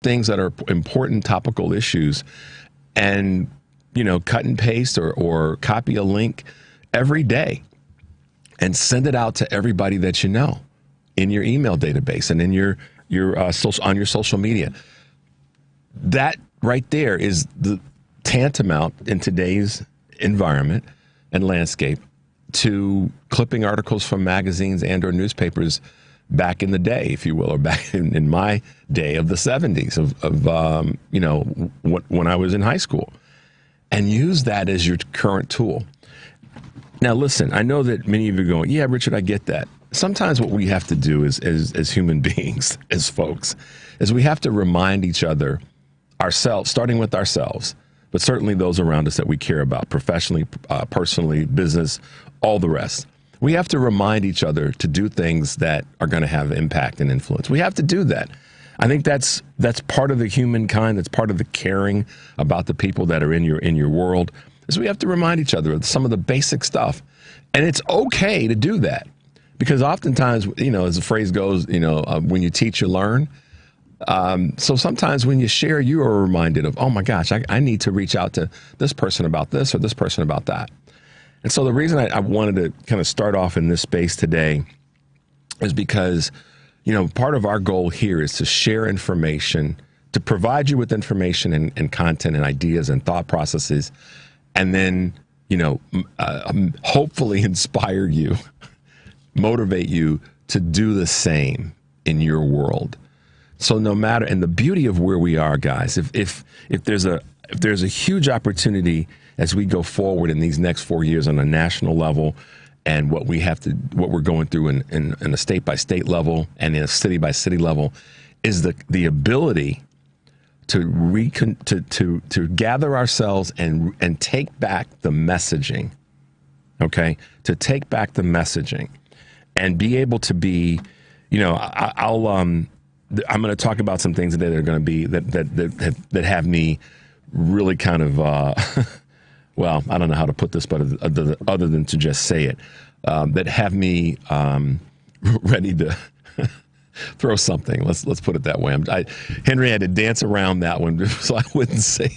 things that are important topical issues and, cut and paste or copy a link every day and send it out to everybody that you know in your email database and in your on your social media. That right there is the tantamount in today's environment and landscape to clipping articles from magazines and or newspapers back in the day, if you will, or back in my day of the 70s when I was in high school, and use that as your current tool. Now, listen, I know that many of you are going, yeah, Richard, I get that. Sometimes what we have to do as human beings, as folks, is we have to remind each other, ourselves, starting with ourselves, but certainly those around us that we care about, professionally, personally, business, all the rest. We have to remind each other to do things that are going to have impact and influence. We have to do that. I think that's part of the humankind. That's part of the caring about the people that are in your world. Is we have to remind each other of some of the basic stuff, and it's okay to do that because oftentimes, as the phrase goes, when you teach, you learn. So sometimes when you share, you are reminded of, oh my gosh, I need to reach out to this person about this or this person about that. And so the reason I wanted to kind of start off in this space today is because, part of our goal here is to share information, to provide you with information and content and ideas and thought processes, and then, hopefully inspire you, motivate you to do the same in your world. So no matter, and the beauty of where we are, guys, if there's a huge opportunity as we go forward in these next 4 years on a national level, and what we're going through in a state by state level and in a city by city level, is the ability to gather ourselves and take back the messaging, okay? To take back the messaging and be able to be, I'm going to talk about some things today that are going to be that have me really kind of well, I don't know how to put this, but other than to just say it, that have me ready to throw something. Let's put it that way. Henry had to dance around that one, so I wouldn't say.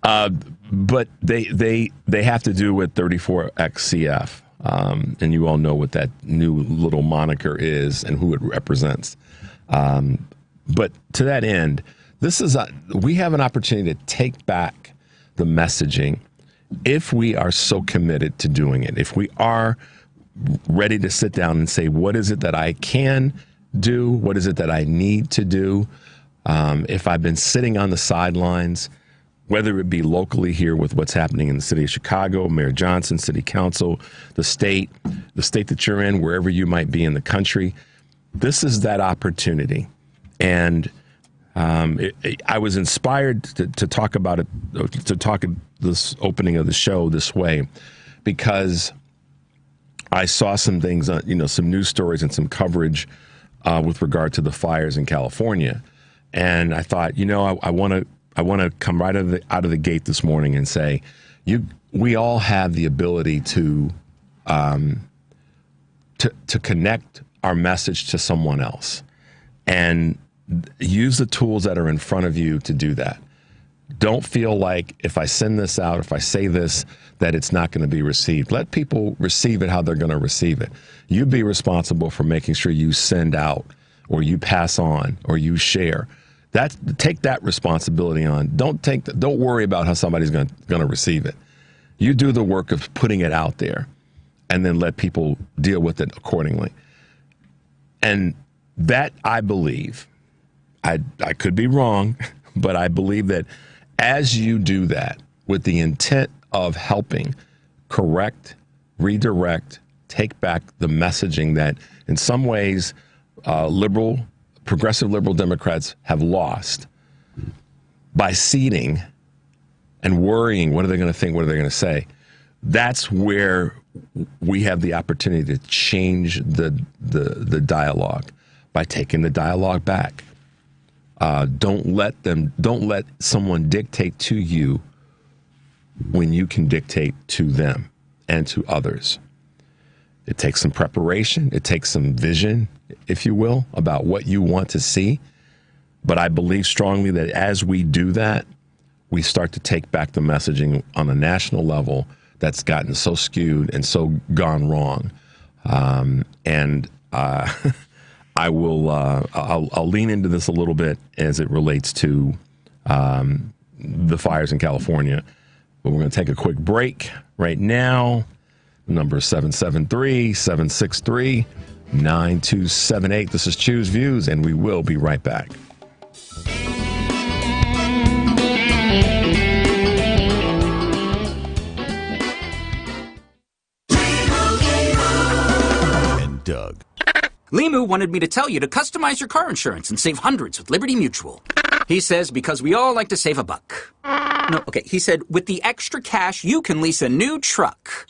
But they have to do with 34XCF, and you all know what that new little moniker is and who it represents. But to that end, we have an opportunity to take back the messaging if we are so committed to doing it. If we are ready to sit down and say, what is it that I can do? What is it that I need to do? If I've been sitting on the sidelines, whether it be locally here with what's happening in the city of Chicago, Mayor Johnson, City Council, the state that you're in, wherever you might be in the country, this is that opportunity. And I was inspired to talk about it, to talk this opening of the show this way, because I saw some things, some news stories and some coverage with regard to the fires in California, and I thought, I want to come right out of the gate this morning and say, we all have the ability to connect our message to someone else, and use the tools that are in front of you to do that. Don't feel like if I send this out, if I say this, that it's not going to be received. Let people receive it how they're going to receive it. You be responsible for making sure you send out or you pass on or you share. Take that responsibility on. Don't worry about how somebody's going to receive it. You do the work of putting it out there and then let people deal with it accordingly. And that, I believe, I could be wrong, but I believe that as you do that with the intent of helping correct, redirect, take back the messaging that in some ways progressive liberal Democrats have lost by seeding and worrying, what are they going to think, what are they going to say? That's where we have the opportunity to change the dialogue by taking the dialogue back. Don't let someone dictate to you when you can dictate to them and to others. It takes some preparation. It takes some vision, if you will, about what you want to see. But I believe strongly that as we do that, we start to take back the messaging on a national level that's gotten so skewed and so gone wrong. I will. I'll lean into this a little bit as it relates to the fires in California. But we're going to take a quick break right now. The number is 773-763-9278. This is Choose Views, and we will be right back. And Doug. Limu wanted me to tell you to customize your car insurance and save hundreds with Liberty Mutual. He says because we all like to save a buck. No, okay, he said with the extra cash, you can lease a new truck.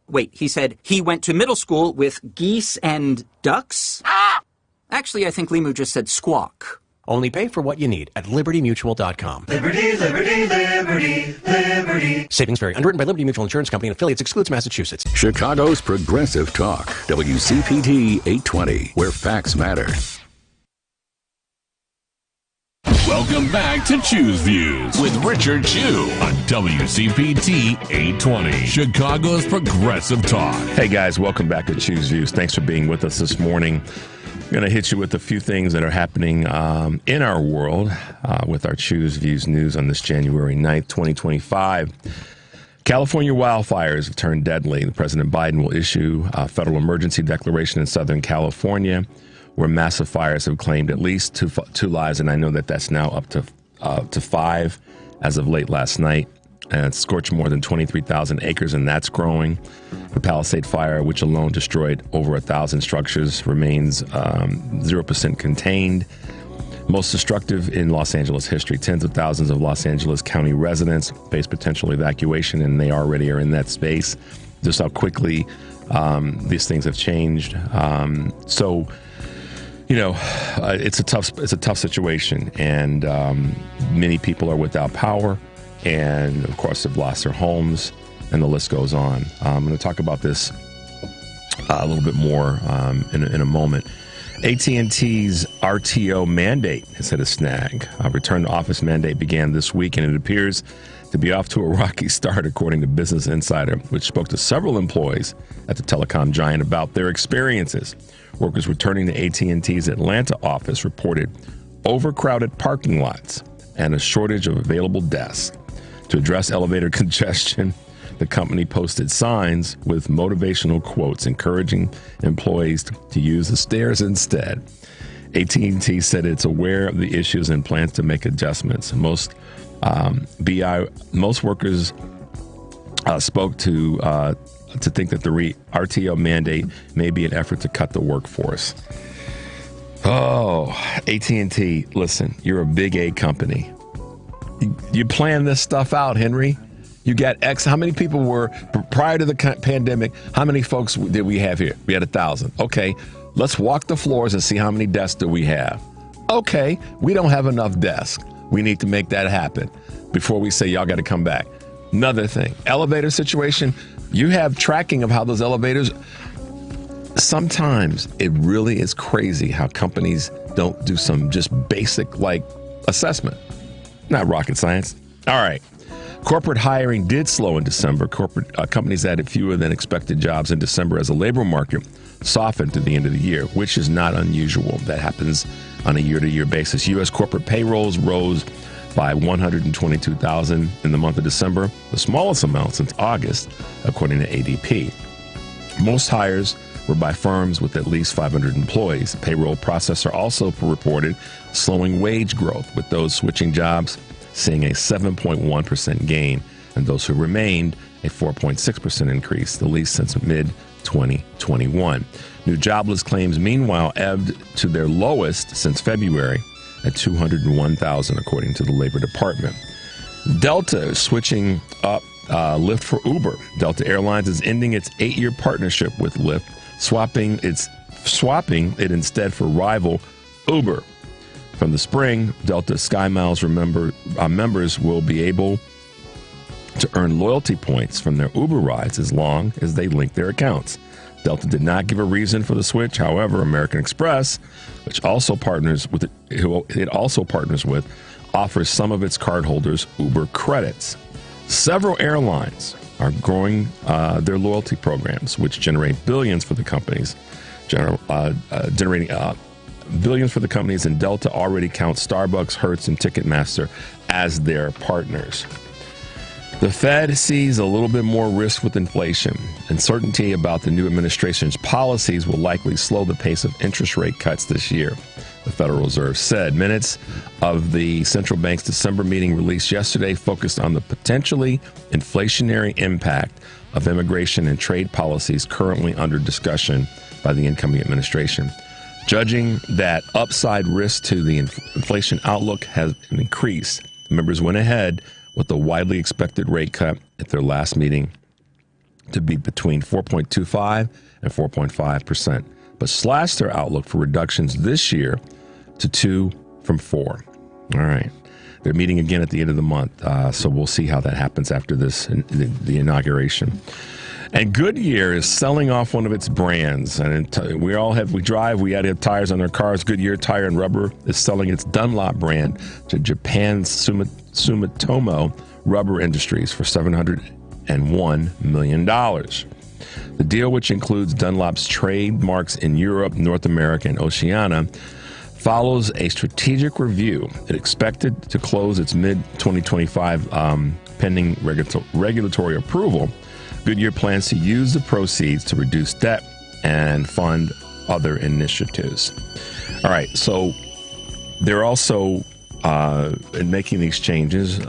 Wait, he said he went to middle school with geese and ducks? Actually, I think Limu just said squawk. Only pay for what you need at libertymutual.com. Liberty, liberty, liberty, liberty. Savings vary. Underwritten by Liberty Mutual Insurance Company and affiliates. Excludes Massachusetts. Chicago's Progressive Talk. WCPT 820, where facts matter. Welcome back to Choose Views with Richard Chu on WCPT 820, Chicago's Progressive Talk. Hey guys, welcome back to Choose Views. Thanks for being with us this morning. I'm going to hit you with a few things that are happening in our world with our Choose Views news on this January 9th, 2025. California wildfires have turned deadly. President Biden will issue a federal emergency declaration in Southern California, where massive fires have claimed at least two lives, and I know that that's now up to 5 as of late last night. And it's scorched more than 23,000 acres, and that's growing. The Palisade Fire, which alone destroyed over 1,000 structures, remains 0% contained. Most destructive in Los Angeles history. Tens of thousands of Los Angeles County residents face potential evacuation, and they already are in that space. Just how quickly these things have changed. It's a tough situation, and many people are without power, and of course have lost their homes, and the list goes on. I'm going to talk about this a little bit more in a moment. AT&T's RTO mandate has hit a snag. A return to office mandate began this week, and it appears to be off to a rocky start, according to Business Insider, which spoke to several employees at the telecom giant about their experiences. Workers returning to AT&T's Atlanta office reported overcrowded parking lots and a shortage of available desks. To address elevator congestion, the company posted signs with motivational quotes encouraging employees to use the stairs instead. AT&T said it's aware of the issues and plans to make adjustments. Most workers spoke to think that the RTO mandate may be an effort to cut the workforce. Oh, AT&T, listen, you're a big A company. You plan this stuff out, Henry. You got X. How many people were, prior to the pandemic, how many folks did we have here? We had 1,000. Okay, let's walk the floors and see how many desks do we have. Okay, we don't have enough desks. We need to make that happen before we say y'all got to come back. Another thing, elevator situation, you have tracking of how those elevators, sometimes it really is crazy how companies don't do some just basic assessment. Not rocket science. All right. Corporate hiring did slow in December. Corporate companies added fewer than expected jobs in December as the labor market softened to the end of the year, which is not unusual. That happens on a year-to-year basis. U.S. corporate payrolls rose by 122,000 in the month of December, the smallest amount since August, according to ADP. Most hires were by firms with at least 500 employees. Payroll processor also reported slowing wage growth, with those switching jobs seeing a 7.1% gain, and those who remained a 4.6% increase, the least since mid-2021. New jobless claims, meanwhile, ebbed to their lowest since February at 201,000, according to the Labor Department. Delta is switching up Lyft for Uber. Delta Airlines is ending its 8-year partnership with Lyft, swapping it instead for rival Uber. From the spring, Delta SkyMiles members will be able to earn loyalty points from their Uber rides as long as they link their accounts. Delta did not give a reason for the switch. However, American Express, which also partners with offers some of its cardholders Uber credits. Several airlines are growing their loyalty programs, which generate billions for the companies, generating billions for the companies, and Delta already counts Starbucks, Hertz, and Ticketmaster as their partners. The Fed sees a little bit more risk with inflation. Uncertainty about the new administration's policies will likely slow the pace of interest rate cuts this year, the Federal Reserve said. Minutes of the central bank's December meeting released yesterday focused on the potentially inflationary impact of immigration and trade policies currently under discussion by the incoming administration. Judging that upside risk to the inflation outlook has increased, members went ahead with the widely expected rate cut at their last meeting to be between 4.25 and 4.5%, but slashed their outlook for reductions this year to 2 from 4. All right. They're meeting again at the end of the month, so we'll see how that happens after this, the inauguration. And Goodyear is selling off one of its brands. And we drive, we have tires on our cars. Goodyear Tire and Rubber is selling its Dunlop brand to Japan's Sumitomo Rubber Industries for $701 million. The deal, which includes Dunlop's trademarks in Europe, North America, and Oceania, follows a strategic review. It expected to close its mid-2025 pending regulatory approval. Goodyear plans to use the proceeds to reduce debt and fund other initiatives. All right, so they're also, in making these changes,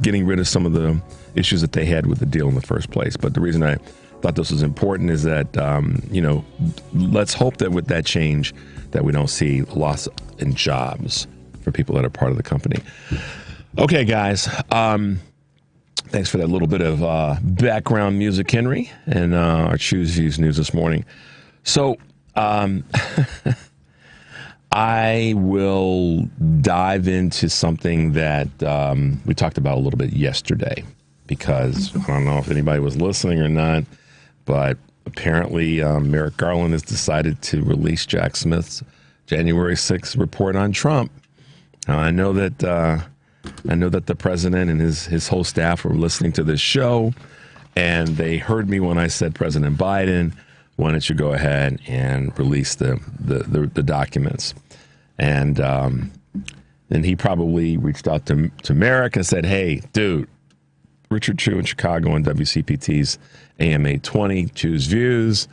getting rid of some of the issues that they had with the deal in the first place. But the reason I thought this was important is that, let's hope that with that change that we don't see loss in jobs for people that are part of the company. Okay, guys. Thanks for that little bit of background music, Henry, and our Choose Views news this morning. So I will dive into something that we talked about a little bit yesterday, because I don't know if anybody was listening or not, but apparently Merrick Garland has decided to release Jack Smith's January 6th report on Trump. Now, I know that the president and his whole staff were listening to this show, and they heard me when I said, President Biden, why don't you go ahead and release the documents? And then he probably reached out to Merrick and said, hey, dude, Richard Chu in Chicago on WCPT's AM 820 Choose Views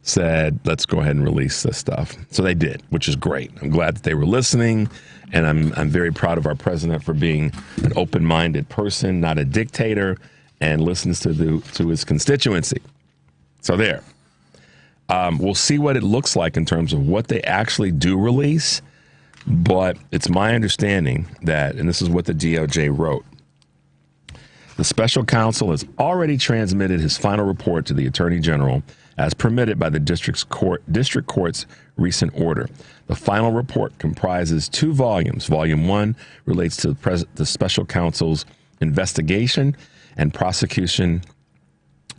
said, let's go ahead and release this stuff. So they did, which is great. I'm glad that they were listening, and I'm very proud of our president for being an open-minded person, not a dictator, and listens to his constituency. So there. We'll see what it looks like in terms of what they actually do release, but it's my understanding that, and this is what the DOJ wrote, the special counsel has already transmitted his final report to the Attorney General as permitted by the district court's recent order. The final report comprises 2 volumes. Volume 1 relates to the special counsel's investigation and prosecution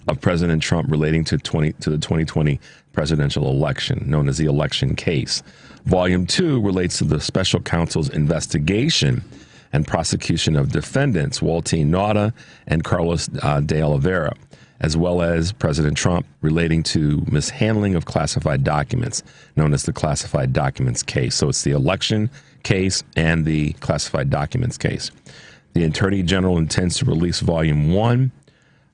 of President Trump relating to the 2020 presidential election, known as the election case. Volume 2 relates to the special counsel's investigation and prosecution of defendants Waltine Nauta and Carlos de Oliveira, as well as President Trump relating to mishandling of classified documents, known as the classified documents case. So it's the election case and the classified documents case. The Attorney General intends to release Volume 1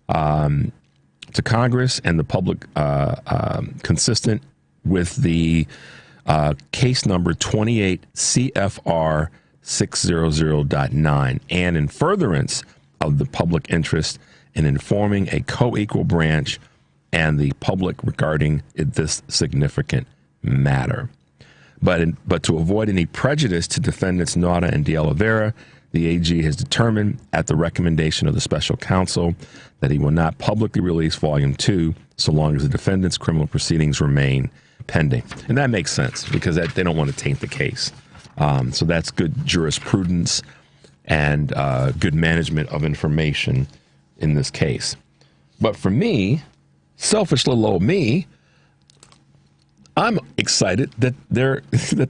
to Congress and the public consistent with the case number 28 CFR 600.9 and in furtherance of the public interest in informing a co-equal branch and the public regarding this significant matter. But to avoid any prejudice to defendants Nauta and de Oliveira, the AG has determined at the recommendation of the special counsel that he will not publicly release Volume 2 so long as the defendant's criminal proceedings remain pending. And that makes sense because they don't want to taint the case. So that's good jurisprudence and good management of information in this case. But for me, selfish little old me, I'm excited that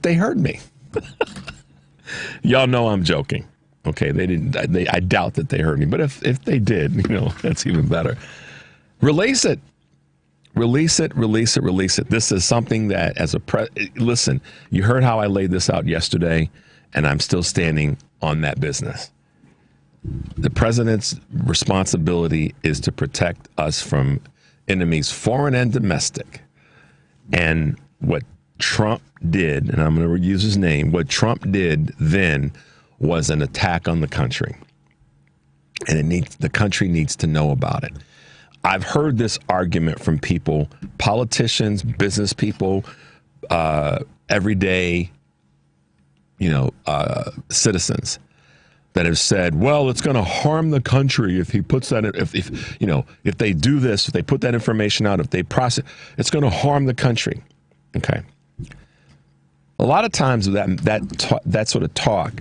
they heard me. Y'all know I'm joking. Okay, they didn't. I doubt that they heard me, but if they did, that's even better. Release it. Release it. This is something that, listen, you heard how I laid this out yesterday, and I'm still standing on that business. The president's responsibility is to protect us from enemies, foreign and domestic. And what Trump did, and I'm going to use his name, what Trump did then was an attack on the country. And the country needs to know about it. I've heard this argument from people, politicians, business people, everyday, citizens that have said, well, it's going to harm the country if he puts that, if they do this, if they put that information out, if they process, it's going to harm the country. Okay. A lot of times that sort of talk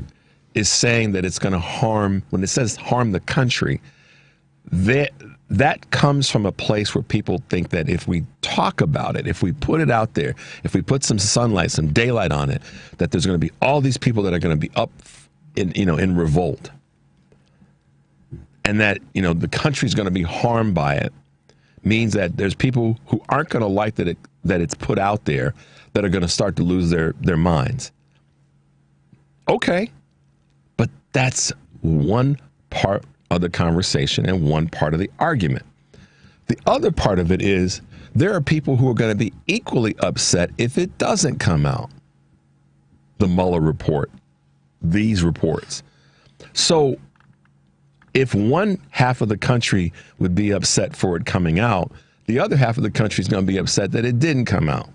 is saying that it's going to harm, when it says harm the country, that comes from a place where people think that if we talk about it, if we put it out there, if we put some sunlight, some daylight on it, that there's going to be all these people that are going to be up in revolt, and that the country's going to be harmed by it, means that there's people who aren't going to like that it's put out there that are going to start to lose their minds. Okay, but that's one part of the conversation and one part of the argument. The other part of it is there are people who are going to be equally upset if it doesn't come out. The Mueller report, these reports. So if one half of the country would be upset for it coming out, the other half of the country is going to be upset that it didn't come out.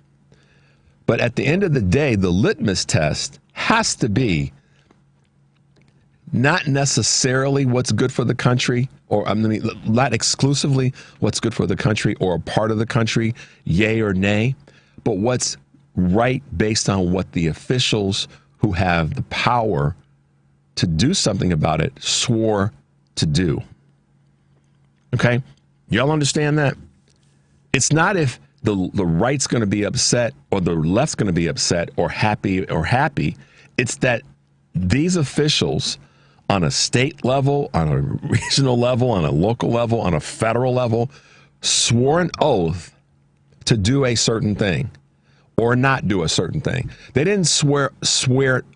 But at the end of the day, the litmus test has to be not necessarily what's good for the country, or not exclusively what's good for the country or a part of the country, yay or nay, but what's right based on what the officials who have the power to do something about it swore to do. Okay? Y'all understand that? It's not if the right's going to be upset or the left's going to be upset or happy. It's that these officials on a state level, on a regional level, on a local level, on a federal level, swore an oath to do a certain thing or not do a certain thing. They didn't swear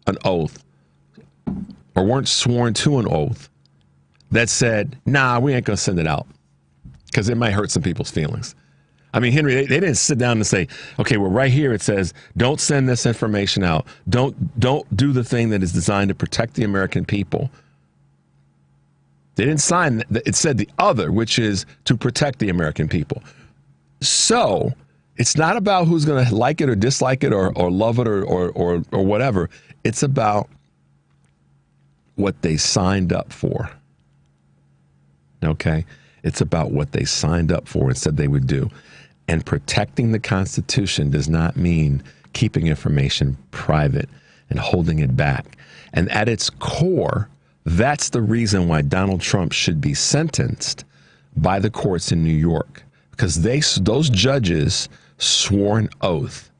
an oath or weren't sworn to an oath that said, nah, we ain't going to send it out because it might hurt some people's feelings. I mean, Henry, they didn't sit down and say, okay, well, right here it says, don't send this information out. Don't do the thing that is designed to protect the American people. They didn't sign, it said the other, which is to protect the American people. So it's not about who's going to like it or dislike it or love it or whatever. It's about what they signed up for. Okay? It's about what they signed up for and said they would do. And protecting the Constitution does not mean keeping information private and holding it back. And at its core, that's the reason why Donald Trump should be sentenced by the courts in New York, because those judges swore an oath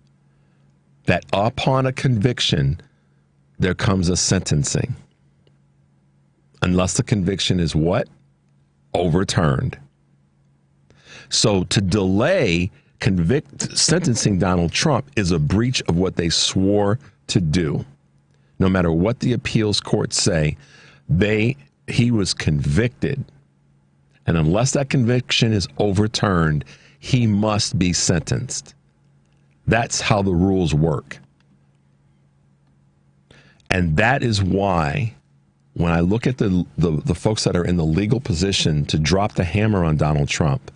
that upon a conviction, there comes a sentencing. Unless the conviction is what? Overturned. So to delay sentencing Donald Trump is a breach of what they swore to do. No matter what the appeals courts say, he was convicted. And unless that conviction is overturned, he must be sentenced. That's how the rules work. And that is why when I look at the folks that are in the legal position to drop the hammer on Donald Trump,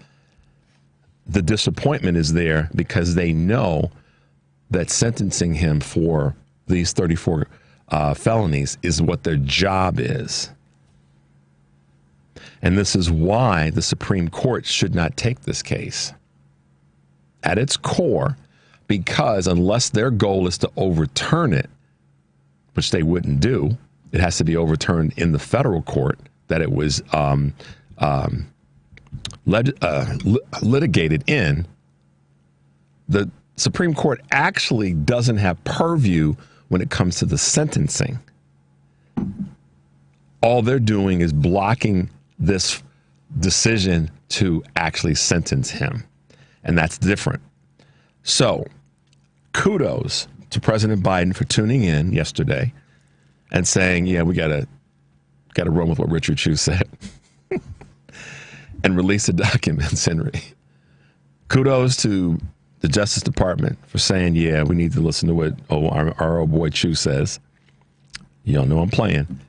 the disappointment is there because they know that sentencing him for these 34 felonies is what their job is. And this is why the Supreme Court should not take this case at its core, because unless their goal is to overturn it, which they wouldn't do, it has to be overturned in the federal court that it was litigated in. Supreme Court actually doesn't have purview when it comes to the sentencing. All they're doing is blocking this decision to actually sentence him. And that's different. So, kudos to President Biden for tuning in yesterday and saying, yeah, we got to run with what Richard Chu said and release the documents, Henry. Kudos to the Justice Department for saying, yeah, we need to listen to what our old boy Chu says. Y'all know I'm playing.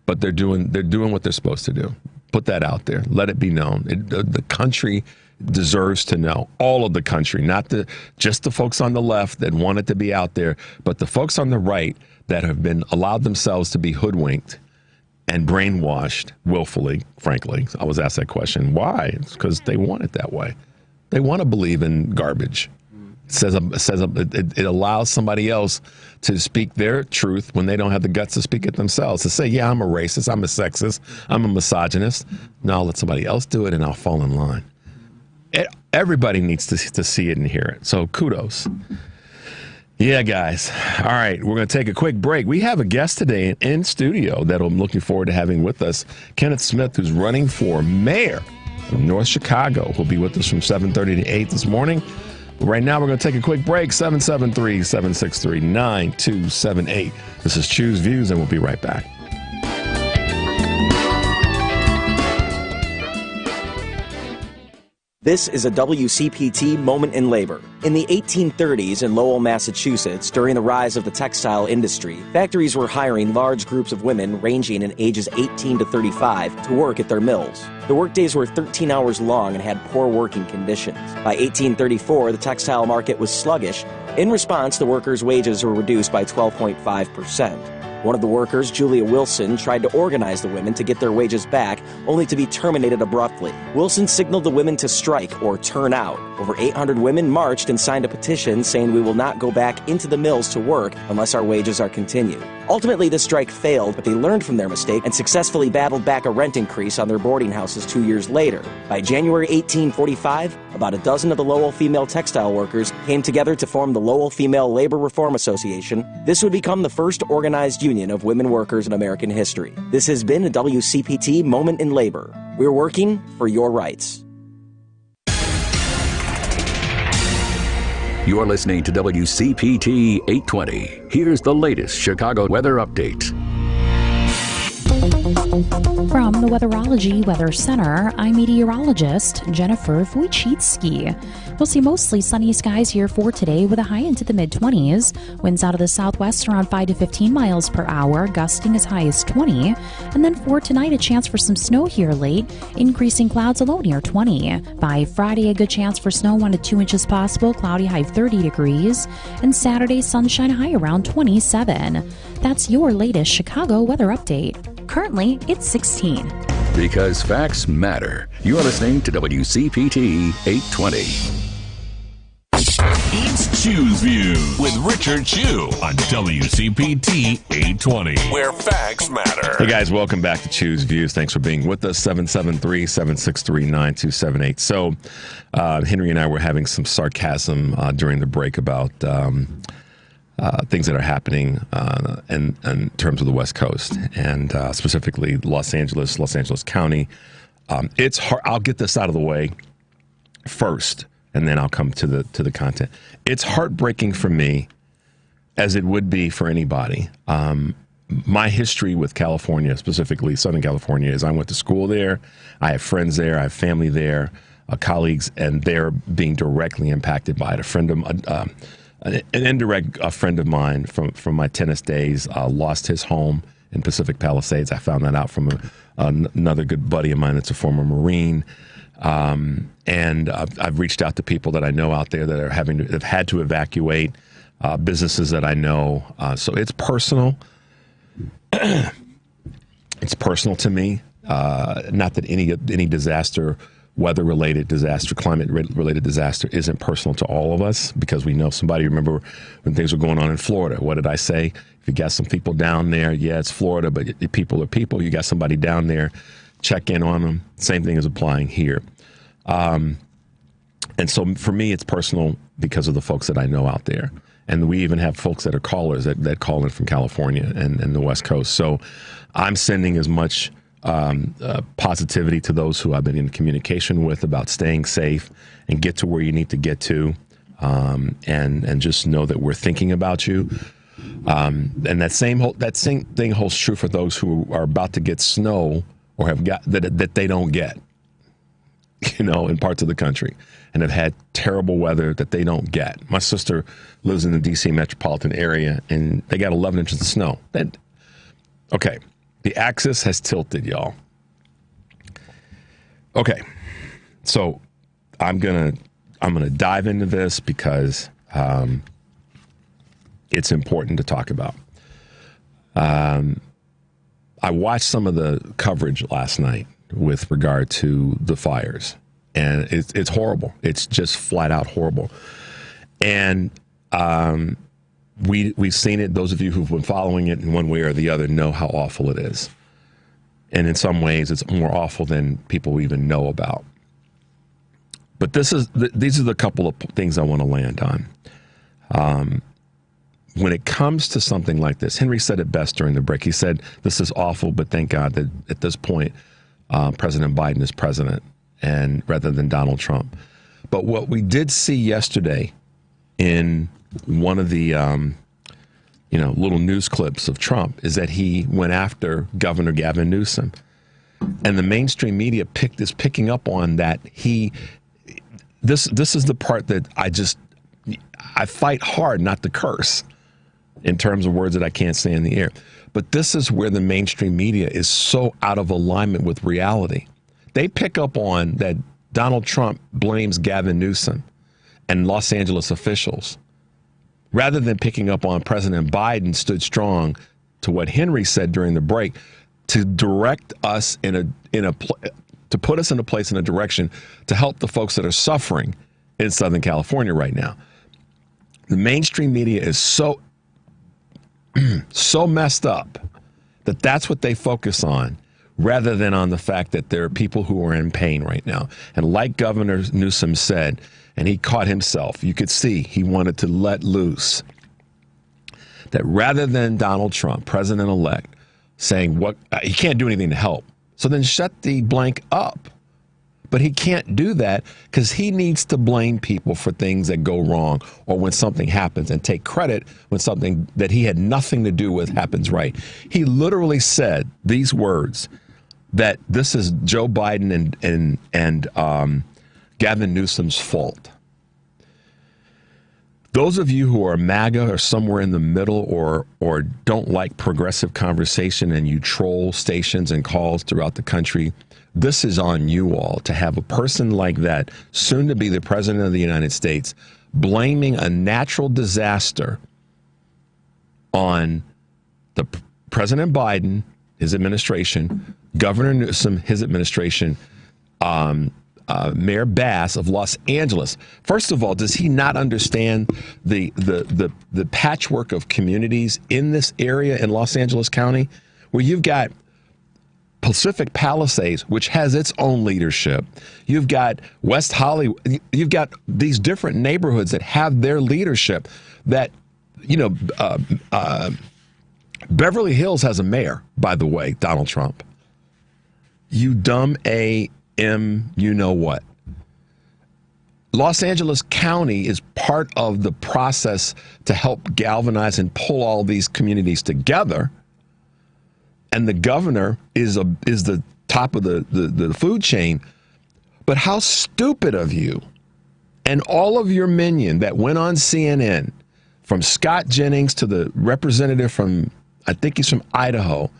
But they're doing what they're supposed to do. Put that out there. Let it be known. The country deserves to know. All of the country, not just the folks on the left that want it to be out there, but the folks on the right that have been allowed themselves to be hoodwinked and brainwashed willfully, frankly. I was asked that question. Why? It's because they want it that way. They want to believe in garbage. It allows somebody else to speak their truth when they don't have the guts to speak it themselves. To say, yeah, I'm a racist, I'm a sexist, I'm a misogynist. No, I'll let somebody else do it and I'll fall in line. Everybody needs to see it and hear it. So kudos. Yeah, guys. All right, we're going to take a quick break. We have a guest today in studio that I'm looking forward to having with us, Kenneth Smith, who's running for mayor of North Chicago. He'll be with us from 7:30 to 8 this morning. But right now, we're going to take a quick break. 773-763-9278. This is Choose Views, and we'll be right back. This is a WCPT moment in labor. In the 1830s in Lowell, Massachusetts, during the rise of the textile industry, factories were hiring large groups of women ranging in ages 18 to 35 to work at their mills. The workdays were 13 hours long and had poor working conditions. By 1834, the textile market was sluggish. In response, the workers' wages were reduced by 12.5%. One of the workers, Julia Wilson, tried to organize the women to get their wages back, only to be terminated abruptly. Wilson signaled the women to strike or turn out. Over 800 women marched and signed a petition saying we will not go back into the mills to work unless our wages are continued. Ultimately, the strike failed, but they learned from their mistake and successfully battled back a rent increase on their boarding houses 2 years later. By January 1845, about a dozen of the Lowell female textile workers came together to form the Lowell Female Labor Reform Association. This would become the first organized union of women workers in American history. This has been a WCPT Moment in Labor. We're working for your rights. You're listening to WCPT 820. Here's the latest Chicago weather update. From the Weatherology Weather Center, I'm meteorologist Jennifer Wojcicki. We'll see mostly sunny skies here for today with a high into the mid-20s. Winds out of the southwest around 5 to 15 miles per hour, gusting as high as 20. And then for tonight, a chance for some snow here late, increasing clouds a low near 20. By Friday, a good chance for snow 1 to 2 inches possible, cloudy high of 30 degrees. And Saturday, sunshine high around 27. That's your latest Chicago weather update. Currently, it's 16. Because facts matter. You're listening to WCPT 820. It's Choose Views with Richard Chu on WCPT 820, where facts matter. Hey guys, welcome back to Choose Views. Thanks for being with us. 773-763-9278. So Henry and I were having some sarcasm during the break about things that are happening in terms of the West Coast and specifically Los Angeles County. It's hard. I'll get this out of the way first, and then I'll come to the content. It's heartbreaking for me, as it would be for anybody. My history with California, specifically Southern California, is I went to school there. I have friends there. I have family there, colleagues, and they're being directly impacted by it. An indirect friend of mine from my tennis days lost his home in Pacific Palisades. I found that out from another good buddy of mine that's a former Marine. And I've reached out to people that I know out there that have had to evacuate, businesses that I know. So it's personal. It's personal to me. Not that any disaster, weather-related disaster, climate-related disaster isn't personal to all of us, because we know somebody. Remember when things were going on in Florida? What did I say? If you got some people down there, yeah, it's Florida, but people are people. You got somebody down there, check in on them. Same thing is applying here. And so for me, it's personal because of the folks that I know out there. And we even have folks that are callers that call in from California and the West Coast. So I'm sending as much positivity to those who I've been in communication with about staying safe and get to where you need to get to, and just know that we're thinking about you. And that same thing holds true for those who are about to get snow or have got that they don't get, in parts of the country, and have had terrible weather that they don't get. My sister lives in the D.C. metropolitan area, and they got 11 inches of snow. Okay, the axis has tilted, y'all. Okay, so I'm gonna dive into this because it's important to talk about. I watched some of the coverage last night with regard to the fires, and it's horrible. It's just flat out horrible. And we've seen it. Those of you who've been following it in one way or the other know how awful it is. And in some ways, it's more awful than people even know about. But these are the couple of things I want to land on. When it comes to something like this, Henry said it best during the break. He said, this is awful, but thank God that at this point, President Biden is president, and rather than Donald Trump. But what we did see yesterday in one of the little news clips of Trump is that he went after Governor Gavin Newsom, and the mainstream media is picking up on that. This is the part that I fight hard not to curse in terms of words that I can't say in the air. But this is where the mainstream media is so out of alignment with reality. They pick up on that Donald Trump blames Gavin Newsom and Los Angeles officials, rather than picking up on President Biden stood strong to what Henry said during the break to direct us to put us in a place, in a direction to help the folks that are suffering in Southern California right now. The mainstream media is so messed up that that's what they focus on, rather than on the fact that there are people who are in pain right now. And like Governor Newsom said, and he caught himself, you could see he wanted to let loose, that rather than Donald Trump, president-elect, saying he can't do anything to help, so then shut the blank up. But he can't do that because he needs to blame people for things that go wrong or when something happens, and take credit when something that he had nothing to do with happens right. He literally said these words, that this is Joe Biden and Gavin Newsom's fault. Those of you who are MAGA or somewhere in the middle, or don't like progressive conversation, and you troll stations and calls throughout the country, this is on you all to have a person like that, soon to be the president of the United States, blaming a natural disaster on the President Biden, his administration, Governor Newsom, his administration, Mayor Bass of Los Angeles. First of all, does he not understand the patchwork of communities in this area in Los Angeles County, where you've got Pacific Palisades, which has its own leadership. You've got West Hollywood. You've got these different neighborhoods that have their leadership. That, Beverly Hills has a mayor, by the way, Donald Trump. You dumb A.M. you know what. Los Angeles County is part of the process to help galvanize and pull all these communities together. And the governor is the top of the food chain. But how stupid of you and all of your minion that went on CNN, from Scott Jennings to the representative from, I think he's from Idaho,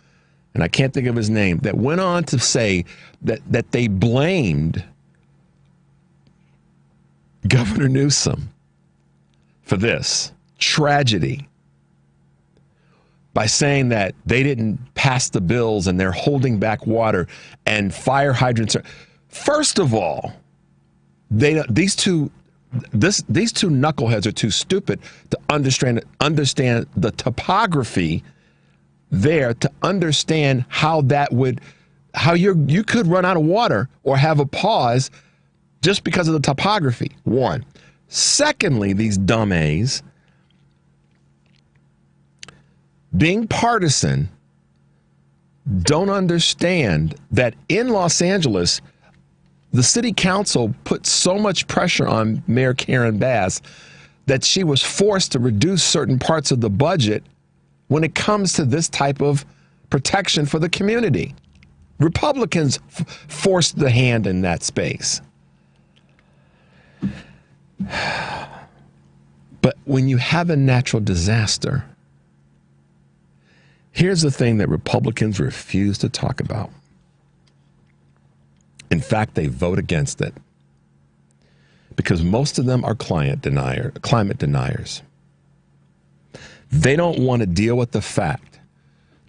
and I can't think of his name, that went on to say that they blamed Governor Newsom for this tragedy by saying that they didn't pass the bills and they're holding back water and fire hydrants. First of all, these two knuckleheads are too stupid to understand the topography there, to understand how you could run out of water or have a pause just because of the topography, one. Secondly, these dumb A's, being partisan, don't understand that in Los Angeles, the city council put so much pressure on Mayor Karen Bass that she was forced to reduce certain parts of the budget when it comes to this type of protection for the community. Republicans forced the hand in that space. But when you have a natural disaster, here's the thing that Republicans refuse to talk about. In fact, they vote against it because most of them are climate deniers. They don't want to deal with the fact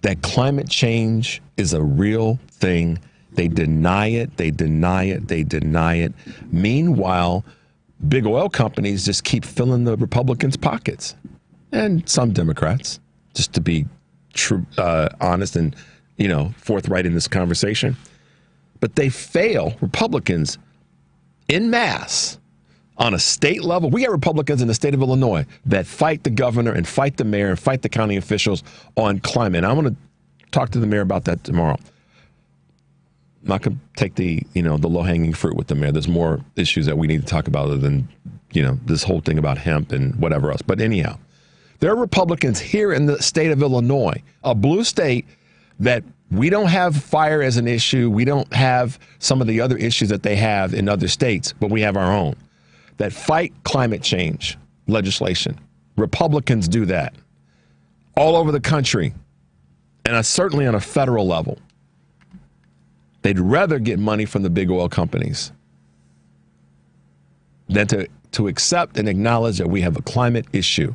that climate change is a real thing. They deny it, they deny it, they deny it. Meanwhile, big oil companies just keep filling the Republicans' pockets, and some Democrats, just to be true, honest and, forthright in this conversation. But they fail Republicans en masse on a state level. We got Republicans in the state of Illinois that fight the governor and fight the mayor and fight the county officials on climate. And I'm going to talk to the mayor about that tomorrow. I'm not going to take the low-hanging fruit with the mayor. There's more issues that we need to talk about other than, this whole thing about hemp and whatever else. But anyhow, there are Republicans here in the state of Illinois, a blue state, that we don't have fire as an issue. We don't have some of the other issues that they have in other states, but we have our own that fight climate change legislation. Republicans do that all over the country, and certainly on a federal level. They'd rather get money from the big oil companies than to accept and acknowledge that we have a climate issue.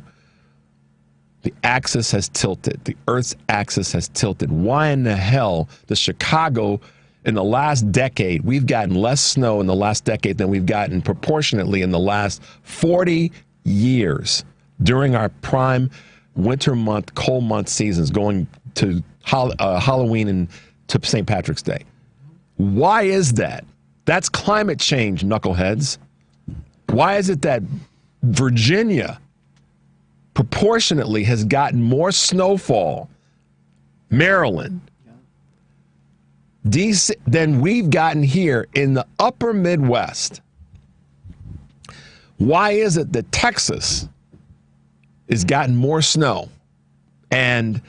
The axis has tilted. The Earth's axis has tilted. Why in the hell does Chicago, in the last decade, we've gotten less snow in the last decade than we've gotten proportionately in the last 40 years during our prime winter month, cold month seasons, going to Halloween and to St. Patrick's Day? Why is that? That's climate change, knuckleheads. Why is it that Virginia proportionately has gotten more snowfall, Maryland, DC, than we've gotten here in the upper Midwest? Why is it that Texas has gotten more snow and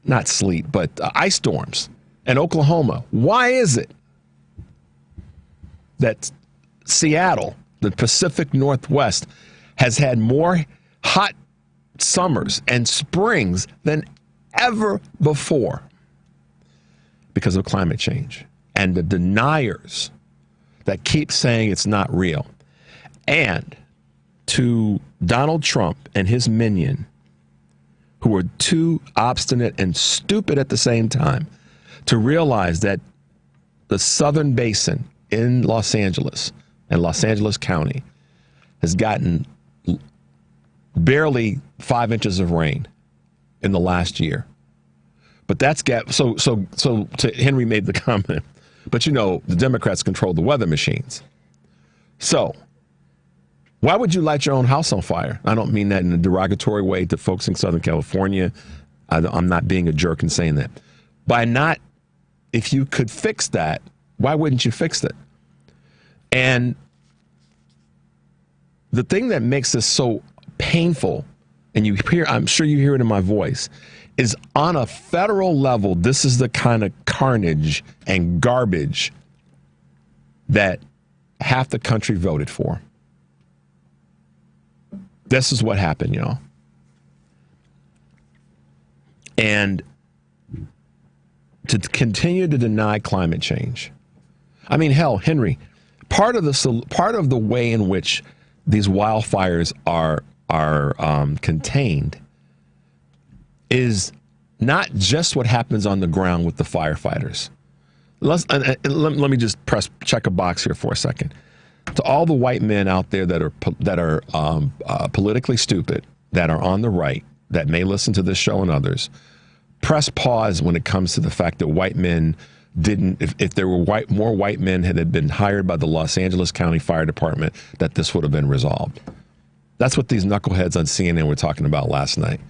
not sleet, but ice storms, and Oklahoma? Why is it that Seattle, the Pacific Northwest, has had more hot summers and springs than ever before? Because of climate change and the deniers that keep saying it's not real. And to Donald Trump and his minion, who are too obstinate and stupid at the same time to realize that the Southern Basin in Los Angeles and Los Angeles County has gotten barely 5 inches of rain in the last year. But that's so Henry made the comment, but the Democrats control the weather machines. So why would you light your own house on fire? I don't mean that in a derogatory way to folks in Southern California. I'm not being a jerk in saying that. If you could fix that, why wouldn't you fix it? And the thing that makes this so painful, and I'm sure you hear it in my voice, is on a federal level, this is the kind of carnage and garbage that half the country voted for. This is what happened, y'all. And to continue to deny climate change. I mean, hell, Henry, part of the way in which these wildfires are contained is not just what happens on the ground with the firefighters. Let me just check a box here for a second. To all the white men out there that are politically stupid, that are on the right, that may listen to this show and others, press pause when it comes to the fact that white men didn't, if there were more white men had been hired by the Los Angeles County Fire Department, that this would have been resolved. That's what these knuckleheads on CNN were talking about last night.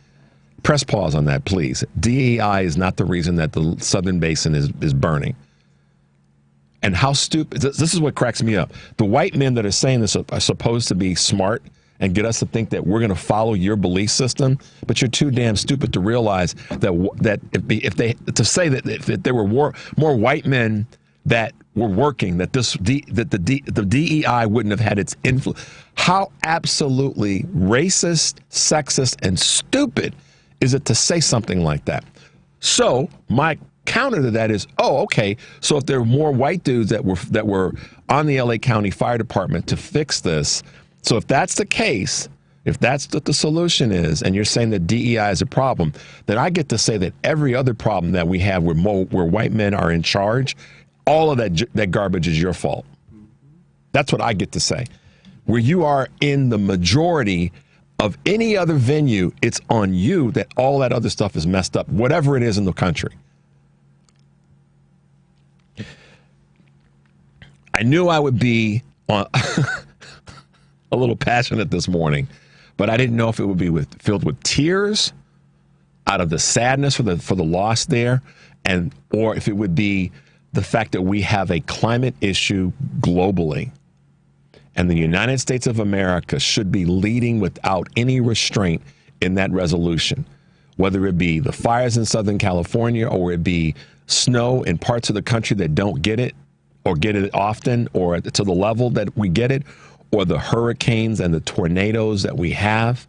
Press pause on that, please. DEI is not the reason that the Southern Basin is burning. And how stupid, this is what cracks me up. The white men that are saying this are supposed to be smart and get us to think that we're going to follow your belief system, but you're too damn stupid to realize that if there were more white men that were working, that the DEI wouldn't have had its influence. How absolutely racist, sexist, and stupid is it to say something like that? So my counter to that is, oh, okay. So if there were more white dudes that were on the LA County Fire Department to fix this, so if that's the case, if that's what the solution is, and you're saying that DEI is a problem, then I get to say that every other problem that we have where white men are in charge, all of that garbage is your fault. That's what I get to say. Where you are in the majority of any other venue, it's on you that all that other stuff is messed up, whatever it is in the country. I knew I would be a little passionate this morning, but I didn't know if it would be filled with tears out of the sadness for the loss there, or if it would be the fact that we have a climate issue globally. And the United States of America should be leading without any restraint in that resolution, whether it be the fires in Southern California or it be snow in parts of the country that don't get it or get it often or to the level that we get it, or the hurricanes and the tornadoes that we have.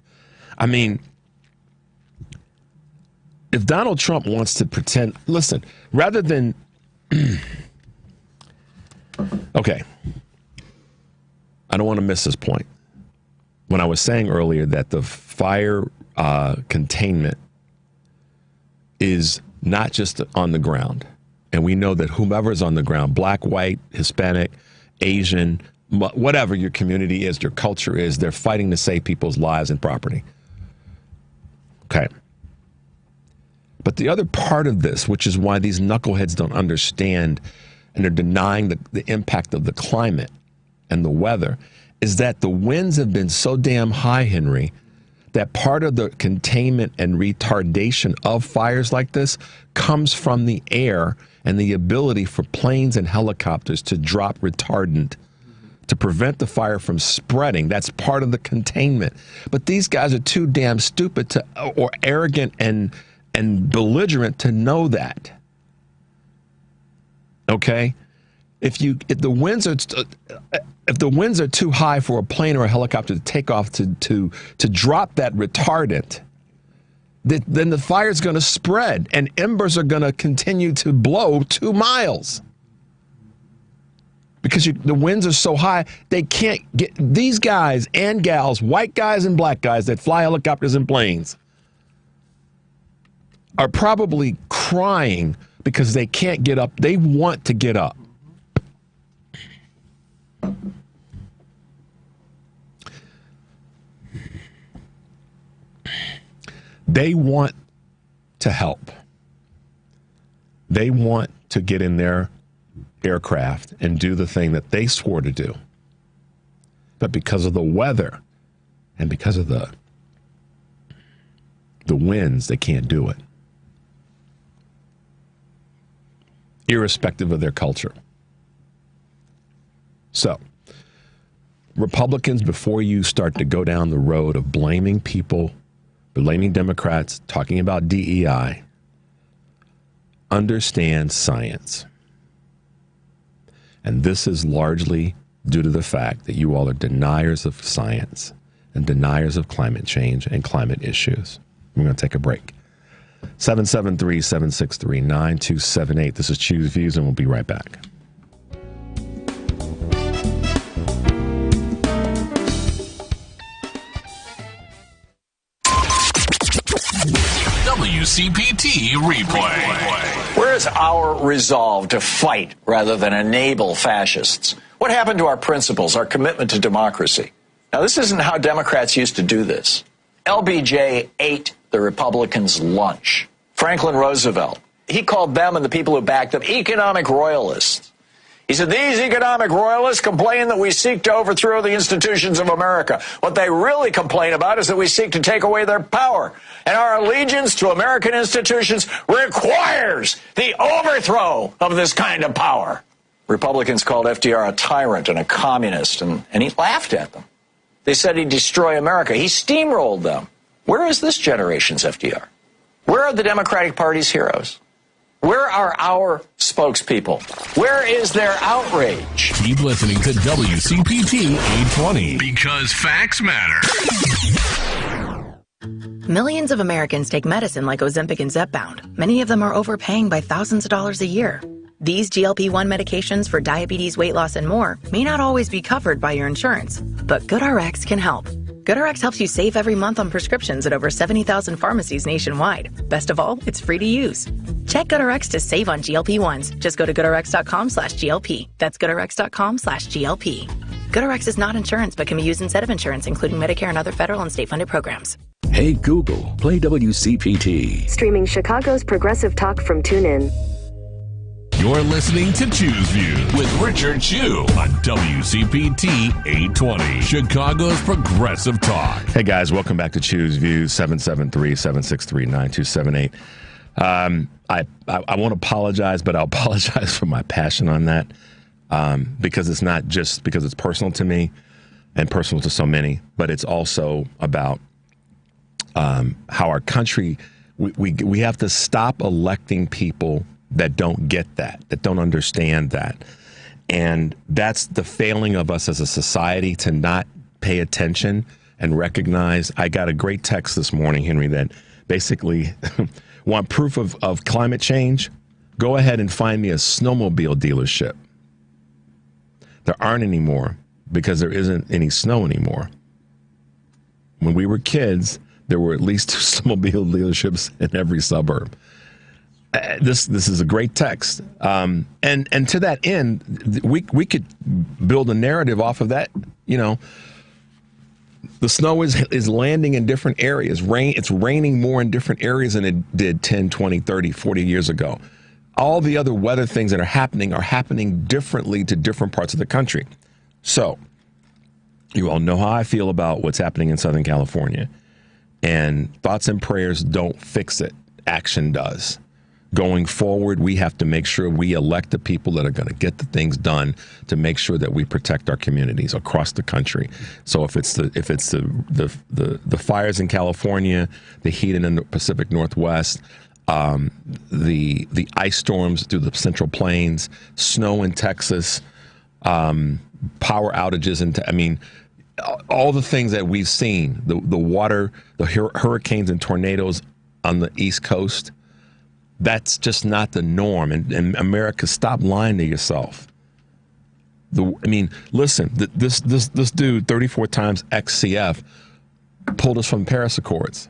I mean, if Donald Trump wants to pretend, listen, rather than, okay, I don't want to miss this point. When I was saying earlier that the fire containment is not just on the ground, and we know that whomever's on the ground, black, white, Hispanic, Asian, whatever your community is, your culture is, they're fighting to save people's lives and property. Okay. But the other part of this, which is why these knuckleheads don't understand and are denying the impact of the climate and the weather, is that the winds have been so damn high, Henry, that part of the containment and retardation of fires like this comes from the air and the ability for planes and helicopters to drop retardant to prevent the fire from spreading. That's part of the containment. But these guys are too damn stupid or arrogant and belligerent to know that. Okay? If the winds are too high for a plane or a helicopter to take off to drop that retardant, then the fire's going to spread and embers are going to continue to blow 2 miles. Because the winds are so high, they can't get these guys and gals, white guys and black guys that fly helicopters and planes, are probably crying because they can't get up. They want to get up. They want to help. They want to get in their aircraft and do the thing that they swore to do. But because of the weather and because of the winds, they can't do it. Irrespective of their culture. So, Republicans, before you start to go down the road of blaming people, blaming Democrats, talking about DEI, understand science. And this is largely due to the fact that you all are deniers of science and deniers of climate change and climate issues. We're going to take a break. 773-763-9278. This is Choose Views, and we'll be right back. WCPT replay. Where is our resolve to fight rather than enable fascists? What happened to our principles, our commitment to democracy? Now, this isn't how Democrats used to do this. LBJ ate the Republicans' lunch. Franklin Roosevelt he called them and the people who backed them economic royalists. He said, these economic royalists complain that we seek to overthrow the institutions of America. What they really complain about is that we seek to take away their power. And our allegiance to American institutions requires the overthrow of this kind of power. Republicans called FDR a tyrant and a communist, and he laughed at them. They said he'd destroy America. He steamrolled them. Where is this generation's FDR? Where are the Democratic Party's heroes? Where are our spokespeople? Where is their outrage? Keep listening to WCPT 820 because facts matter. Millions of Americans take medicine like Ozempic and Zepbound. Many of them are overpaying by thousands of dollars a year. These GLP-1 medications for diabetes, weight loss, and more may not always be covered by your insurance, but GoodRx can help. GoodRx helps you save every month on prescriptions at over 70,000 pharmacies nationwide. Best of all, it's free to use. Check GoodRx to save on GLP-1s. Just go to GoodRx.com/GLP. That's GoodRx.com/GLP. GoodRx is not insurance, but can be used instead of insurance, including Medicare and other federal and state-funded programs. Hey Google, play WCPT. Streaming Chicago's progressive talk from TuneIn. You're listening to Choose Views with Richard Chew on WCPT 820, Chicago's progressive talk. Hey guys, welcome back to Choose Views, 773-763-9278. I won't apologize, but I'll apologize for my passion on that because it's not just because it's personal to me and personal to so many, but it's also about how our country, we have to stop electing people that don't get that don't understand that. And that's the failing of us as a society, to not pay attention and recognize. I got a great text this morning, Henry, that basically want proof of climate change? Go ahead and find me a snowmobile dealership. There aren't anymore because there isn't any snow anymore. When we were kids, there were at least 2 snowmobile dealerships in every suburb. This is a great text, and to that end, we could build a narrative off of that. You know, the snow is landing in different areas. It's raining more in different areas than it did 10, 20, 30, 40 years ago. All the other weather things that are happening differently to different parts of the country. So, you all know how I feel about what's happening in Southern California, and thoughts and prayers don't fix it. Action does. Going forward, we have to make sure we elect the people that are going to get the things done to make sure that we protect our communities across the country. So if it's the fires in California, the heat in the Pacific Northwest, the ice storms through the Central Plains, snow in Texas, power outages, all the things that we've seen, the water, the hurricanes and tornadoes on the East Coast. That's just not the norm. And America, stop lying to yourself. Listen, this dude, 34 times XCF, pulled us from Paris Accords.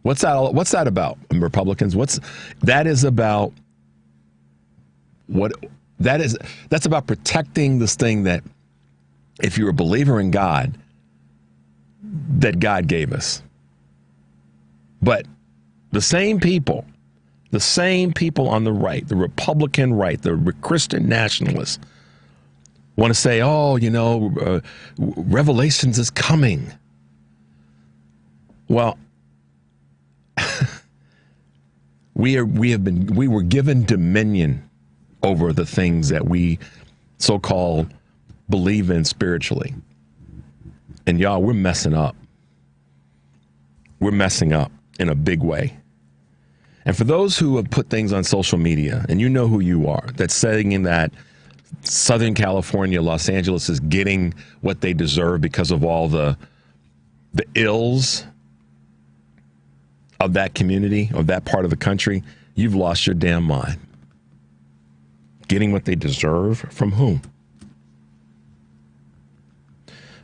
What's that about, Republicans? That's about protecting this thing that, if you're a believer in God, that God gave us. But the same people on the right, the Republican right, the Christian nationalists, want to say, Revelations is coming. Well, we were given dominion over the things that we so-called believe in spiritually. And y'all, we're messing up. We're messing up in a big way. And for those who have put things on social media, and you know who you are, that's saying that Southern California, Los Angeles is getting what they deserve because of all the ills of that community, of that part of the country, you've lost your damn mind. Getting what they deserve from whom?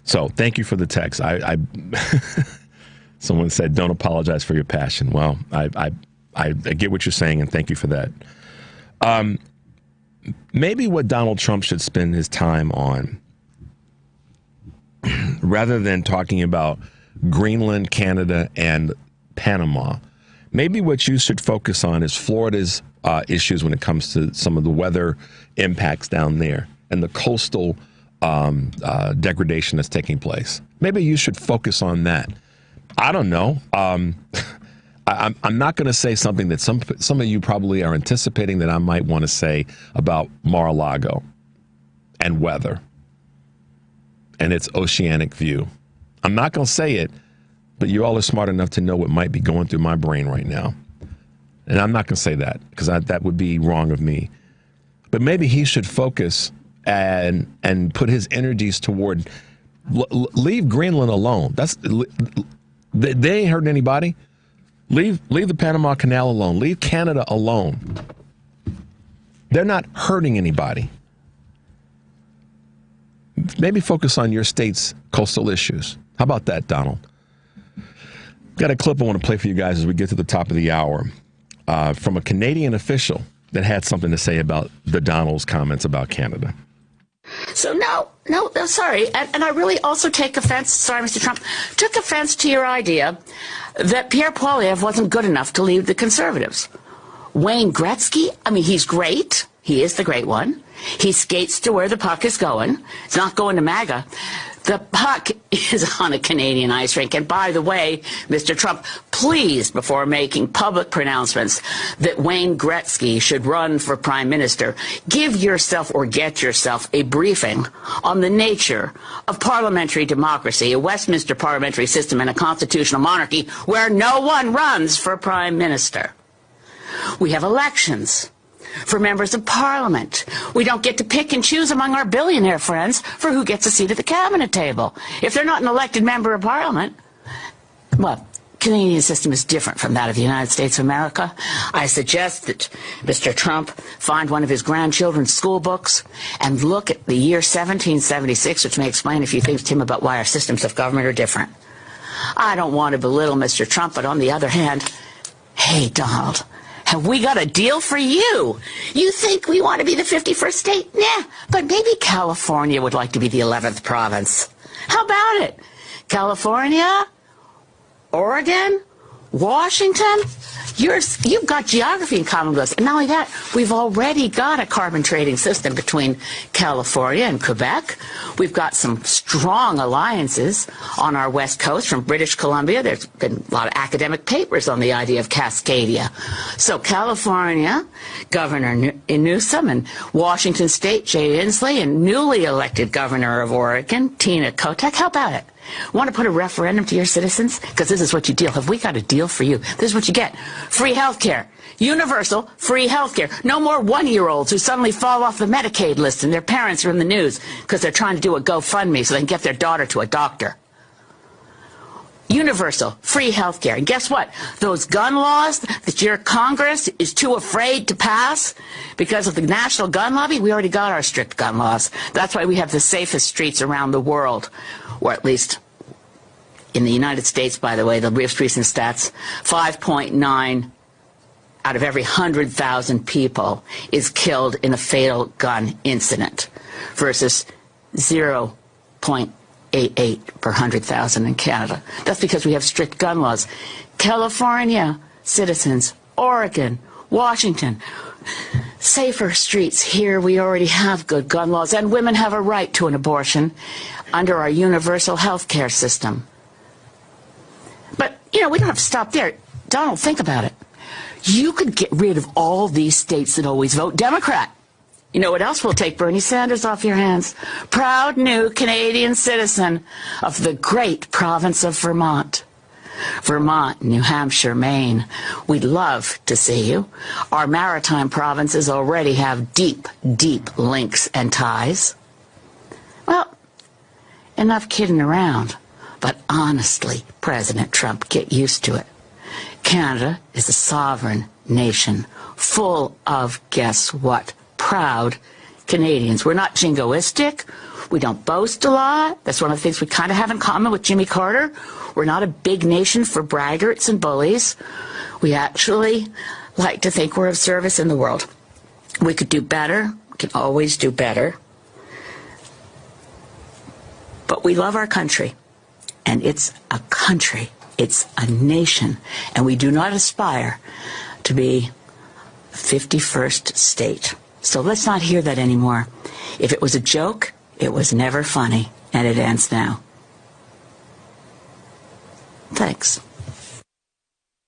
So thank you for the text. I someone said, don't apologize for your passion. Well, I get what you're saying, and thank you for that. Maybe what Donald Trump should spend his time on, rather than talking about Greenland, Canada, and Panama, Maybe what you should focus on is Florida's issues when it comes to some of the weather impacts down there and the coastal degradation that's taking place. Maybe you should focus on that. I don't know. I'm not going to say something that some of you probably are anticipating that I might want to say about Mar-a-Lago and weather and its oceanic view. I'm not going to say it, but you all are smart enough to know what might be going through my brain right now. And I'm not going to say that because that would be wrong of me. But maybe he should focus and put his energies toward leave Greenland alone. They ain't hurting anybody. Leave the Panama Canal alone. Leave Canada alone. They're not hurting anybody. Maybe focus on your state's coastal issues. How about that, Donald? Got a clip I want to play for you guys as we get to the top of the hour from a Canadian official that had something to say about the Donald's comments about Canada. So no, sorry. And I really also take offense, sorry, Mr. Trump, took offense to your idea that Pierre Poilievre wasn't good enough to lead the Conservatives. Wayne Gretzky, I mean, he's great. He is the great one. He skates to where the puck is going. It's not going to MAGA. The puck is on a Canadian ice rink. And by the way, Mr. Trump, please, before making public pronouncements that Wayne Gretzky should run for prime minister, give yourself or get yourself a briefing on the nature of parliamentary democracy, a Westminster parliamentary system, and a constitutional monarchy where no one runs for prime minister. We have elections for members of parliament. We don't get to pick and choose among our billionaire friends for who gets a seat at the cabinet table. If they're not an elected member of parliament, well, Canadian system is different from that of the United States of America. I suggest that Mr. Trump find one of his grandchildren's school books and look at the year 1776, which may explain a few things to him about why our systems of government are different. I don't want to belittle Mr. Trump, but on the other hand, hey, Donald, have we got a deal for you? You think we want to be the 51st state? Nah, but maybe California would like to be the 11th province. How about it? California, Oregon, Washington, you've got geography in common with us. And not only that, we've already got a carbon trading system between California and Quebec. We've got some strong alliances on our west coast from British Columbia. There's been a lot of academic papers on the idea of Cascadia. So California, Governor Newsom, and Washington State, Jay Inslee, and newly elected Governor of Oregon, Tina Kotek. How about it? Want to put a referendum to your citizens? Because this is what you deal. Have we got a deal for you? This is what you get. Free health care. Universal free health care. No more one-year-olds who suddenly fall off the Medicaid list and their parents are in the news because they're trying to do a GoFundMe so they can get their daughter to a doctor. Universal free health care. And guess what? Those gun laws that your Congress is too afraid to pass because of the national gun lobby, we already got our strict gun laws. That's why we have the safest streets around the world, or at least in the United States, by the way, the most recent stats, 5.9 out of every 100,000 people is killed in a fatal gun incident versus 0.88 per 100,000 in Canada. That's because we have strict gun laws. California citizens, Oregon, Washington, safer streets. Here we already have good gun laws, and women have a right to an abortion under our universal health care system. But, we don't have to stop there. Donald, think about it. You could get rid of all these states that always vote Democrat. You know what else will take Bernie Sanders off your hands? Proud new Canadian citizen of the great province of Vermont. Vermont, New Hampshire, Maine. We'd love to see you. Our maritime provinces already have deep, deep links and ties. Well, enough kidding around. But honestly, President Trump, get used to it. Canada is a sovereign nation full of, guess what, proud Canadians. We're not jingoistic. We don't boast a lot. That's one of the things we kind of have in common with Jimmy Carter. We're not a big nation for braggarts and bullies. We actually like to think we're of service in the world. We could do better. We can always do better. But we love our country. And it's a country It's a nation, and we do not aspire to be 51st state. So let's not hear that anymore. If it was a joke, it was never funny, and it ends now. Thanks.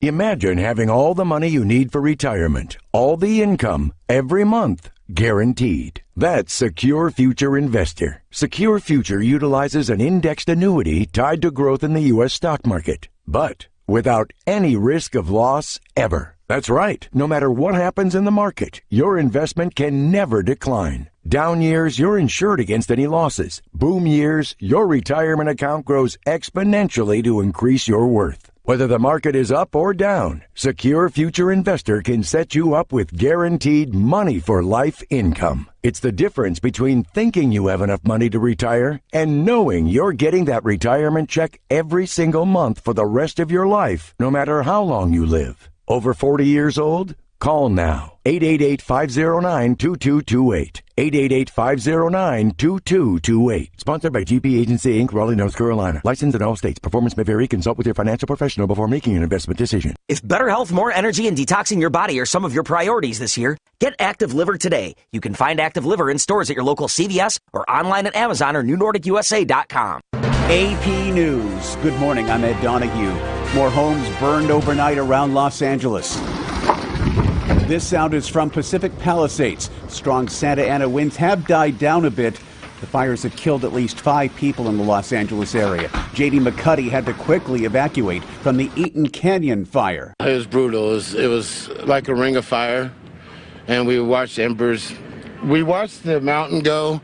Imagine having all the money you need for retirement, all the income, every month, guaranteed. That's Secure Future Investor. Secure Future utilizes an indexed annuity tied to growth in the U.S. stock market, but without any risk of loss ever. That's right. No matter what happens in the market, your investment can never decline. Down years, you're insured against any losses. Boom years, your retirement account grows exponentially to increase your worth. Whether the market is up or down, Secure Future Investor can set you up with guaranteed money for life income. It's the difference between thinking you have enough money to retire and knowing you're getting that retirement check every single month for the rest of your life, no matter how long you live. Over 40 years old? Call now. 888-509-2228. 888-509-2228. Sponsored by GP Agency, Inc., Raleigh, North Carolina. Licensed in all states. Performance may vary. Consult with your financial professional before making an investment decision. If better health, more energy, and detoxing your body are some of your priorities this year, get Active Liver today. You can find Active Liver in stores at your local CVS or online at Amazon or NewNordicUSA.com. AP News. Good morning. I'm Ed Donahue. More homes burned overnight around Los Angeles. This sound is from Pacific Palisades. Strong Santa Ana winds have died down a bit. The fires have killed at least 5 people in the Los Angeles area. J.D. McCuddy had to quickly evacuate from the Eaton Canyon fire. It was brutal. It was like a ring of fire, and we watched embers. We watched the mountain go,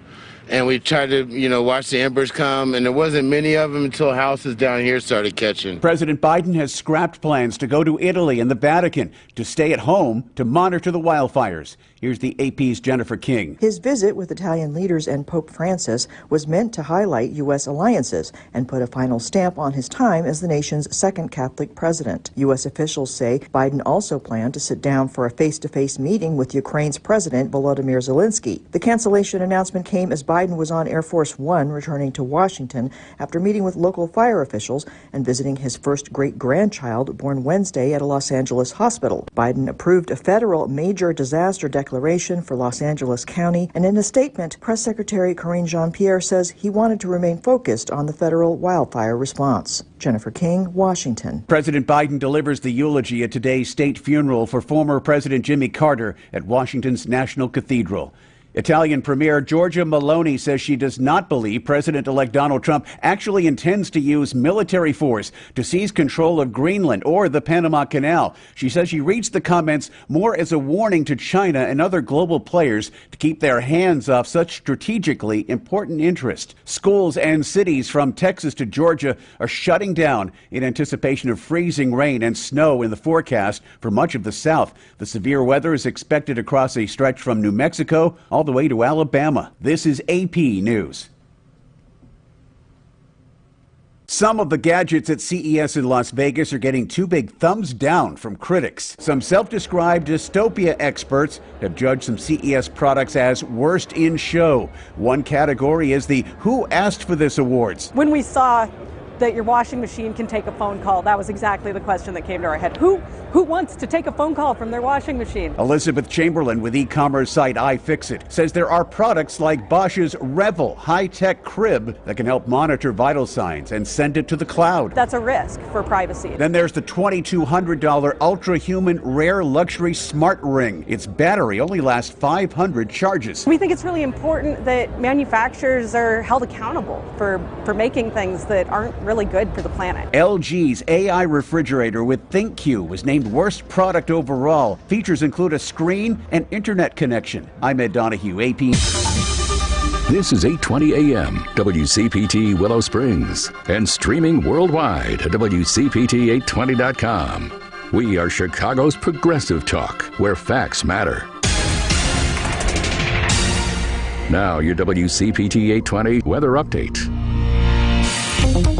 and we tried to, watch the embers come, and there wasn't many of them until houses down here started catching. President Biden has scrapped plans to go to Italy and the Vatican to stay at home to monitor the wildfires. Here's the AP's Jennifer King. His visit with Italian leaders and Pope Francis was meant to highlight U.S. alliances and put a final stamp on his time as the nation's second Catholic president. U.S. officials say Biden also planned to sit down for a face-to-face meeting with Ukraine's President Volodymyr Zelensky. The cancellation announcement came as Biden was on Air Force One returning to Washington after meeting with local fire officials and visiting his first great-grandchild born Wednesday at a Los Angeles hospital. Biden approved a federal major disaster declaration for Los Angeles County, and in a statement, Press Secretary Karine Jean-Pierre says he wanted to remain focused on the federal wildfire response. Jennifer King, Washington. President Biden delivers the eulogy at today's state funeral for former President Jimmy Carter at Washington's National Cathedral. Italian Premier Giorgia Meloni says she does not believe President-elect Donald Trump actually intends to use military force to seize control of Greenland or the Panama Canal. She says she reads the comments more as a warning to China and other global players to keep their hands off such strategically important interests. Schools and cities from Texas to Georgia are shutting down in anticipation of freezing rain and snow in the forecast for much of the South. The severe weather is expected across a stretch from New Mexico all the way to Alabama. This is AP News. Some of the gadgets at CES in Las Vegas are getting 2 big thumbs down from critics. Some self-described dystopia experts have judged some CES products as worst in show. One category is the Who Asked for This Awards. When we saw that your washing machine can take a phone call, that was exactly the question that came to our head. Who wants to take a phone call from their washing machine? Elizabeth Chamberlain with e-commerce site iFixit says there are products like Bosch's Revel high-tech crib that can help monitor vital signs and send it to the cloud. That's a risk for privacy. Then there's the $2,200 ultra-human rare luxury smart ring. Its battery only lasts 500 charges. We think it's really important that manufacturers are held accountable for making things that aren't really good for the planet. LG's AI refrigerator with ThinkQ was named worst product overall. Features include a screen and internet connection. I'm Ed Donahue, AP. This is 820 AM, WCPT Willow Springs, and streaming worldwide at WCPT820.com. We are Chicago's progressive talk, where facts matter. Now, your WCPT 820 weather update.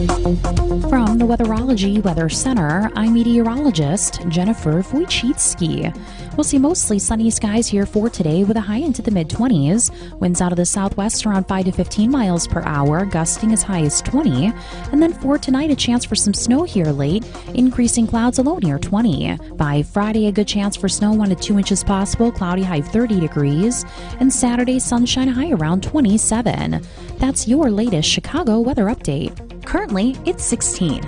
From the Weatherology Weather Center, I'm meteorologist Jennifer Wojcicki. We'll see mostly sunny skies here for today with a high into the mid-20s. Winds out of the southwest around 5 to 15 miles per hour, gusting as high as 20. And then for tonight, a chance for some snow here late, increasing clouds a low near 20. By Friday, a good chance for snow 1 to 2 inches possible, cloudy high 30 degrees. And Saturday, sunshine high around 27. That's your latest Chicago weather update. Currently, it's 16.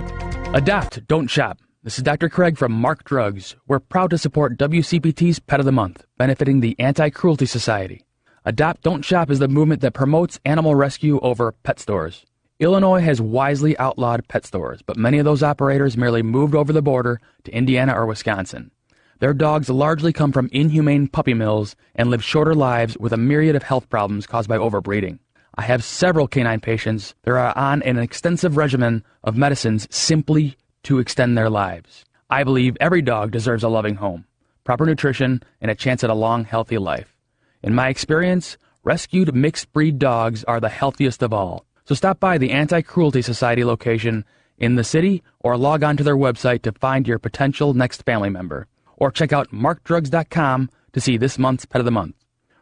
Adopt, don't shop. This is Dr. Craig from Mark Drugs. We're proud to support WCPT's Pet of the Month, benefiting the Anti-Cruelty Society. Adopt, don't shop is the movement that promotes animal rescue over pet stores. Illinois has wisely outlawed pet stores, but many of those operators merely moved over the border to Indiana or Wisconsin. Their dogs largely come from inhumane puppy mills and live shorter lives with a myriad of health problems caused by overbreeding. I have several canine patients that are on an extensive regimen of medicines simply to extend their lives. I believe every dog deserves a loving home, proper nutrition, and a chance at a long, healthy life. In my experience, rescued mixed-breed dogs are the healthiest of all. So stop by the Anti-Cruelty Society location in the city or log on to their website to find your potential next family member. Or check out markdrugs.com to see this month's Pet of the Month.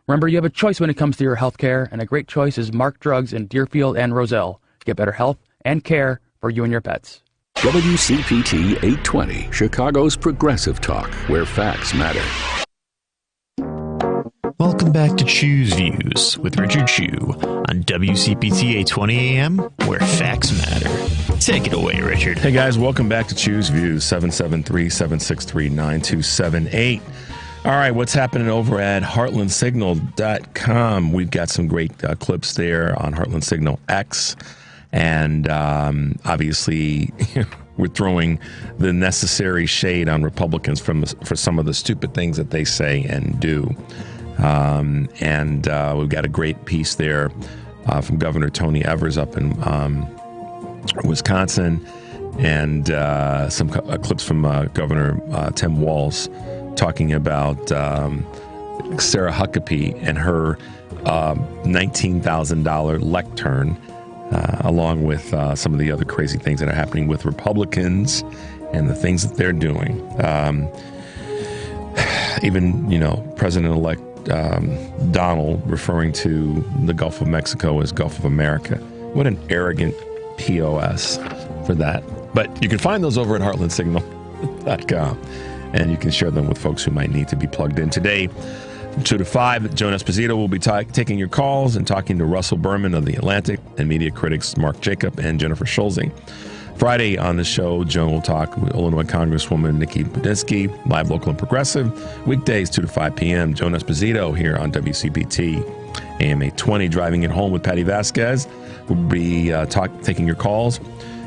Remember, you have a choice when it comes to your health care, and a great choice is Mark Drugs in Deerfield and Roselle to get better health and care for you and your pets. WCPT 820, Chicago's progressive talk, where facts matter. Welcome back to Choose Views with Richard Chew on WCPT 820 AM, where facts matter. Take it away, Richard. Hey, guys, welcome back to Choose Views, 773-763-9278. All right, what's happening over at heartlandsignal.com? We've got some great clips there on Heartland Signal X. And obviously, we're throwing the necessary shade on Republicans for some of the stupid things that they say and do. And we've got a great piece there from Governor Tony Evers up in Wisconsin, and some clips from Governor Tim Walz talking about Sarah Huckabee and her $19,000 lectern, along with some of the other crazy things that are happening with Republicans and the things that they're doing. Even, President-elect Donald referring to the Gulf of Mexico as Gulf of America. What an arrogant POS for that. But you can find those over at heartlandsignal.com, and you can share them with folks who might need to be plugged in. Today, from 2 to 5, Joan Esposito will be taking your calls and talking to Russell Berman of The Atlantic and media critics Mark Jacob and Jennifer Schulze. Friday on the show, Joan will talk with Illinois Congresswoman Nikki Budinski, live, local, and progressive. Weekdays, 2 to 5 p.m., Joan Esposito here on WCPT, AM 820. Driving it home with Patty Vasquez. We'll be taking your calls.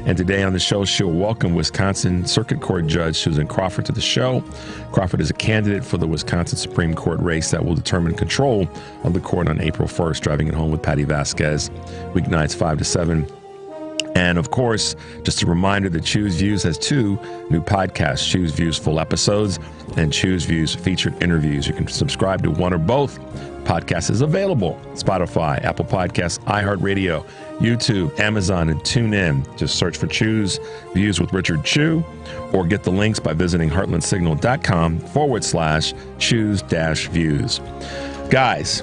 And today on the show, she'll welcome Wisconsin Circuit Court Judge Susan Crawford to the show. Crawford is a candidate for the Wisconsin Supreme Court race that will determine control of the court on April 1st. Driving it home with Patty Vasquez, weeknights 5 to 7. And of course, just a reminder that Choose Views has 2 new podcasts, Choose Views full episodes and Choose Views featured interviews. You can subscribe to one or both. Podcast is available: Spotify, Apple Podcasts, iHeartRadio, YouTube, Amazon, and TuneIn. Just search for Choose Views with Richard Chew, or get the links by visiting heartlandsignal.com/choose-views. Guys,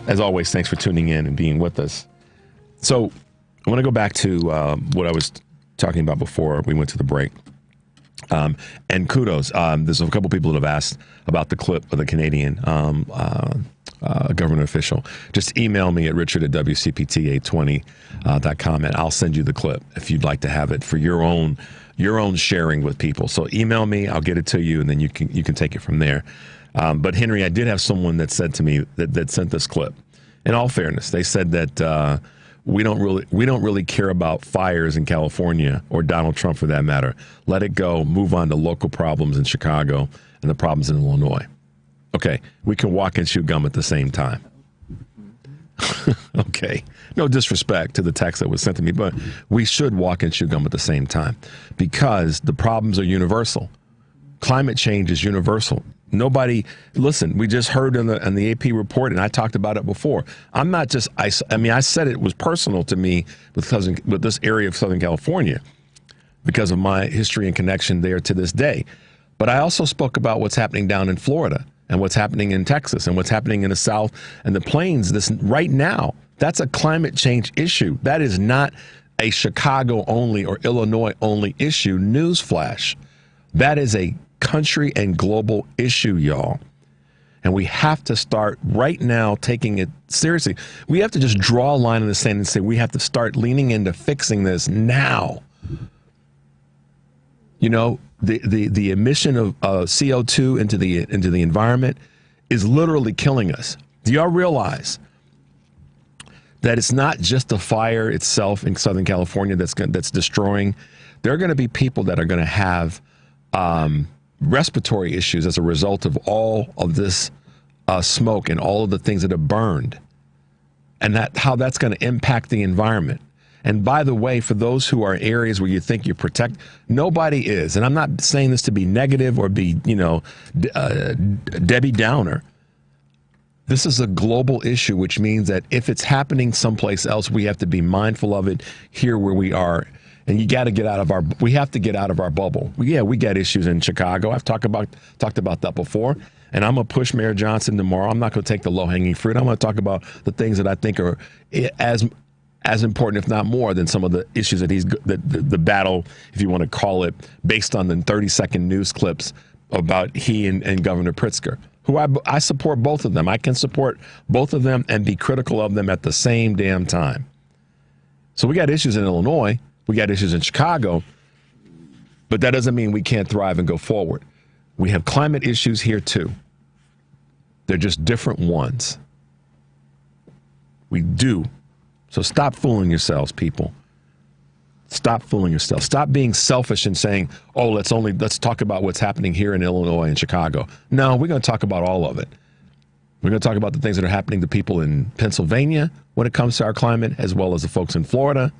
as always, thanks for tuning in and being with us. So I want to go back to what I was talking about before we went to the break. And kudos. There's a couple people that have asked about the clip of the Canadian government official. Just email me at richard@wcpt820.com, and I'll send you the clip if you'd like to have it for your own sharing with people. So email me, I'll get it to you, and then you can take it from there. But Henry, I did have someone that said to me that sent this clip. In all fairness, they said that we don't really care about fires in California, or Donald Trump for that matter. Let it go. Move on to local problems in Chicago and the problems in Illinois. Okay, we can walk and chew gum at the same time. Okay, no disrespect to the text that was sent to me, but we should walk and chew gum at the same time, because the problems are universal. Climate change is universal. Nobody, listen, we just heard in the AP report, and I talked about it before. I'm not just, I said it was personal to me with this area of Southern California because of my history and connection there to this day. But I also spoke about what's happening down in Florida and what's happening in Texas and what's happening in the South and the Plains right now. That's a climate change issue. That is not a Chicago only or Illinois only issue. Newsflash. That is a country and global issue, y'all. And we have to start right now taking it seriously. We have to just draw a line in the sand and say we have to start leaning into fixing this now. You know, the emission of CO2 into the environment is literally killing us. Do y'all realize that it's not just the fire itself in Southern California that's destroying? There are going to be people that are going to have respiratory issues as a result of all of this smoke and all of the things that have burned, and how that's going to impact the environment. And by the way, for those who are in areas where you think you protect, nobody is. And I'm not saying this to be negative or be, Debbie Downer. This is a global issue, which means that if it's happening someplace else, we have to be mindful of it here where we are. And you got to we have to get out of our bubble. Yeah, we got issues in Chicago. I've talked about that before. And I'm going to push Mayor Johnson tomorrow. I'm not going to take the low-hanging fruit. I'm going to talk about the things that I think are as important, if not more, than some of the issues that the battle, if you want to call it, based on the 30-second news clips about he and Governor Pritzker, who I support both of them. I can support both of them and be critical of them at the same damn time. So we got issues in Illinois. We got issues in Chicago. But that doesn't mean we can't thrive and go forward. We have climate issues here, too. They're just different ones. We do. So stop fooling yourselves, people. Stop fooling yourselves. Stop being selfish and saying, oh, let's talk about what's happening here in Illinois and Chicago. No, we're going to talk about all of it. We're going to talk about the things that are happening to people in Pennsylvania when it comes to our climate, as well as the folks in Florida.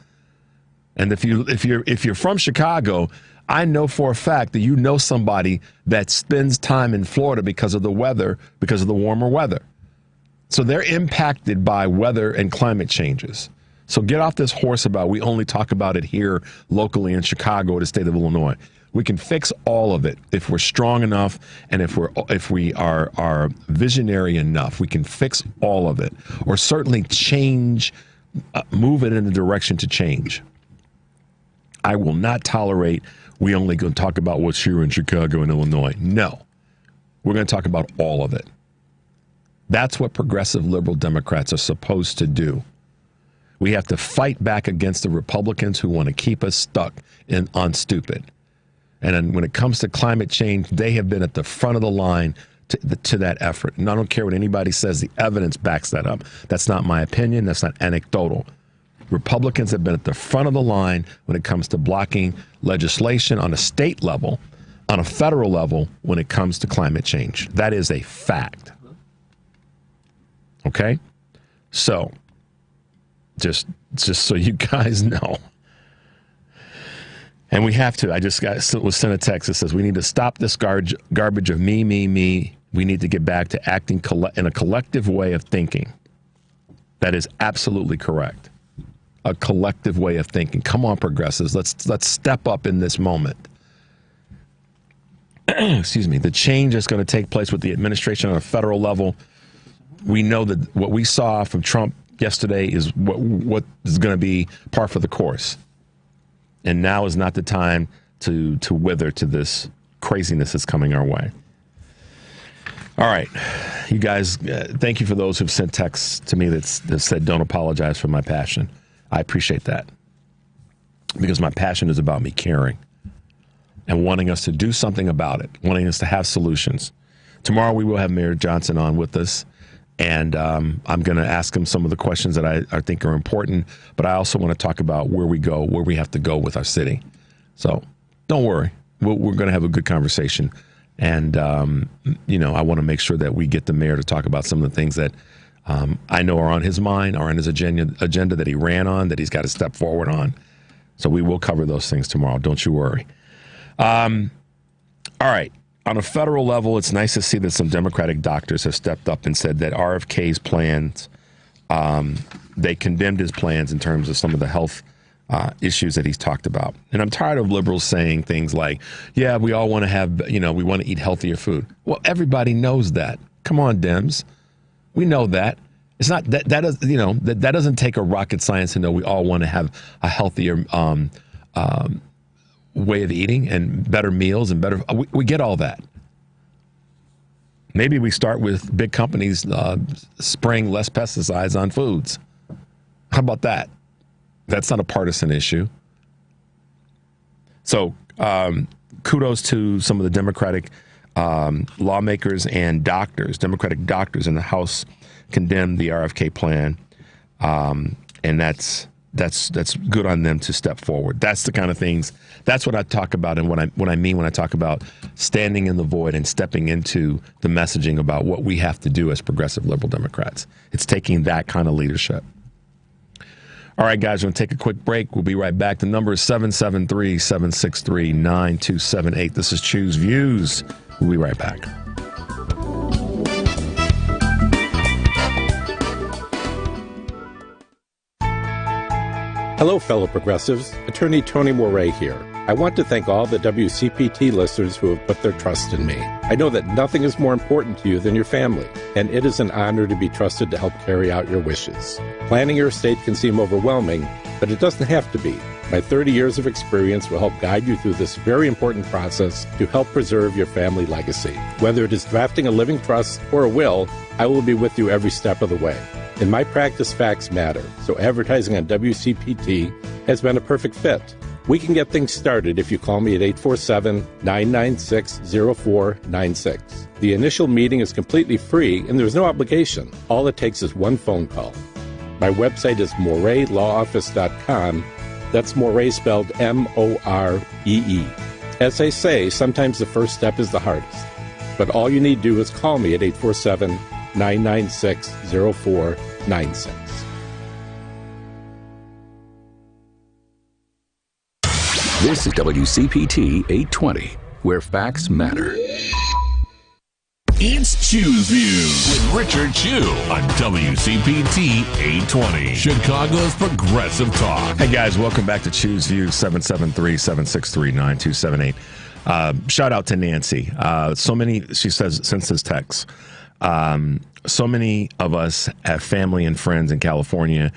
And if you're from Chicago, I know for a fact that you know somebody that spends time in Florida because of the weather, because of the warmer weather. So they're impacted by weather and climate changes. So get off this horse about we only talk about it here locally in Chicago or the state of Illinois. We can fix all of it if we're strong enough and if we are visionary enough. We can fix all of it, or certainly change, move it in a direction to change. I will not tolerate we only going to talk about what's here in Chicago and Illinois. No, we're going to talk about all of it. That's what progressive liberal Democrats are supposed to do. We have to fight back against the Republicans who want to keep us stuck on stupid. And then when it comes to climate change, they have been at the front of the line to that effort. And I don't care what anybody says. The evidence backs that up. That's not my opinion. That's not anecdotal. Republicans have been at the front of the line when it comes to blocking legislation on a state level, on a federal level, when it comes to climate change. That is a fact. Okay? So, just so you guys know. And we have to. I just was sent a text that says we need to stop this garbage of me. We need to get back to acting in a collective way of thinking. That is absolutely correct. A collective way of thinking. Come on, progressives. Let's step up in this moment. Excuse me. The change that's going to take place with the administration on a federal level. We know that what we saw from Trump yesterday is what is going to be par for the course. And now is not the time to wither to this craziness that's coming our way. All right. You guys, thank you for those who've sent texts to me that said, don't apologize for my passion. I appreciate that. Because my passion is about me caring and wanting us to do something about it, wanting us to have solutions. Tomorrow we will have Mayor Johnson on with us. And I'm going to ask him some of the questions that I think are important. But I also want to talk about where we have to go with our city. So don't worry. We're going to have a good conversation. And, I want to make sure that we get the mayor to talk about some of the things that I know are on his mind, are on his agenda that he ran on, that he's got to step forward on. So we will cover those things tomorrow. Don't you worry. All right. on a federal level, it's nice to see that some Democratic doctors have stepped up and said that RFK's plans, they condemned his plans in terms of some of the health issues that he's talked about. And I'm tired of liberals saying things like, yeah, we all want to have, we want to eat healthier food. Well, everybody knows that. Come on, Dems. We know that. It's not that that doesn't take a rocket science to know we all want to have a healthier way of eating and better meals and better. We get all that. Maybe we start with big companies spraying less pesticides on foods. How about that? That's not a partisan issue. So kudos to some of the Democratic lawmakers and doctors. Democratic doctors in the House condemned the RFK plan, and that's good on them to step forward. That's the kind of things. That's what I talk about, and what I mean when I talk about standing in the void and stepping into the messaging about what we have to do as progressive liberal Democrats. It's taking that kind of leadership. All right, guys, we're going to take a quick break. We'll be right back. The number is 773-763-9278. This is Choose Views. We'll be right back. Hello, fellow progressives. Attorney Tony Moret here. I want to thank all the WCPT listeners who have put their trust in me. I know that nothing is more important to you than your family, and it is an honor to be trusted to help carry out your wishes. Planning your estate can seem overwhelming, but it doesn't have to be. My 30 years of experience will help guide you through this very important process to help preserve your family legacy. Whether it is drafting a living trust or a will, I will be with you every step of the way. In my practice, facts matter, so advertising on WCPT has been a perfect fit. We can get things started if you call me at 847-996-0496. The initial meeting is completely free and there's no obligation. All it takes is one phone call. My website is moretlawoffice.com. That's Moret spelled M-O-R-E-E. As they say, sometimes the first step is the hardest. But all you need to do is call me at 847-996-0496. This is WCPT 820, where facts matter. It's Choose Views with Richard Chew on WCPT 820, Chicago's Progressive Talk. Hey, guys, welcome back to Choose Views, 773-763-9278. Shout out to Nancy. So many, she says, since this text, so many of us have family and friends in California,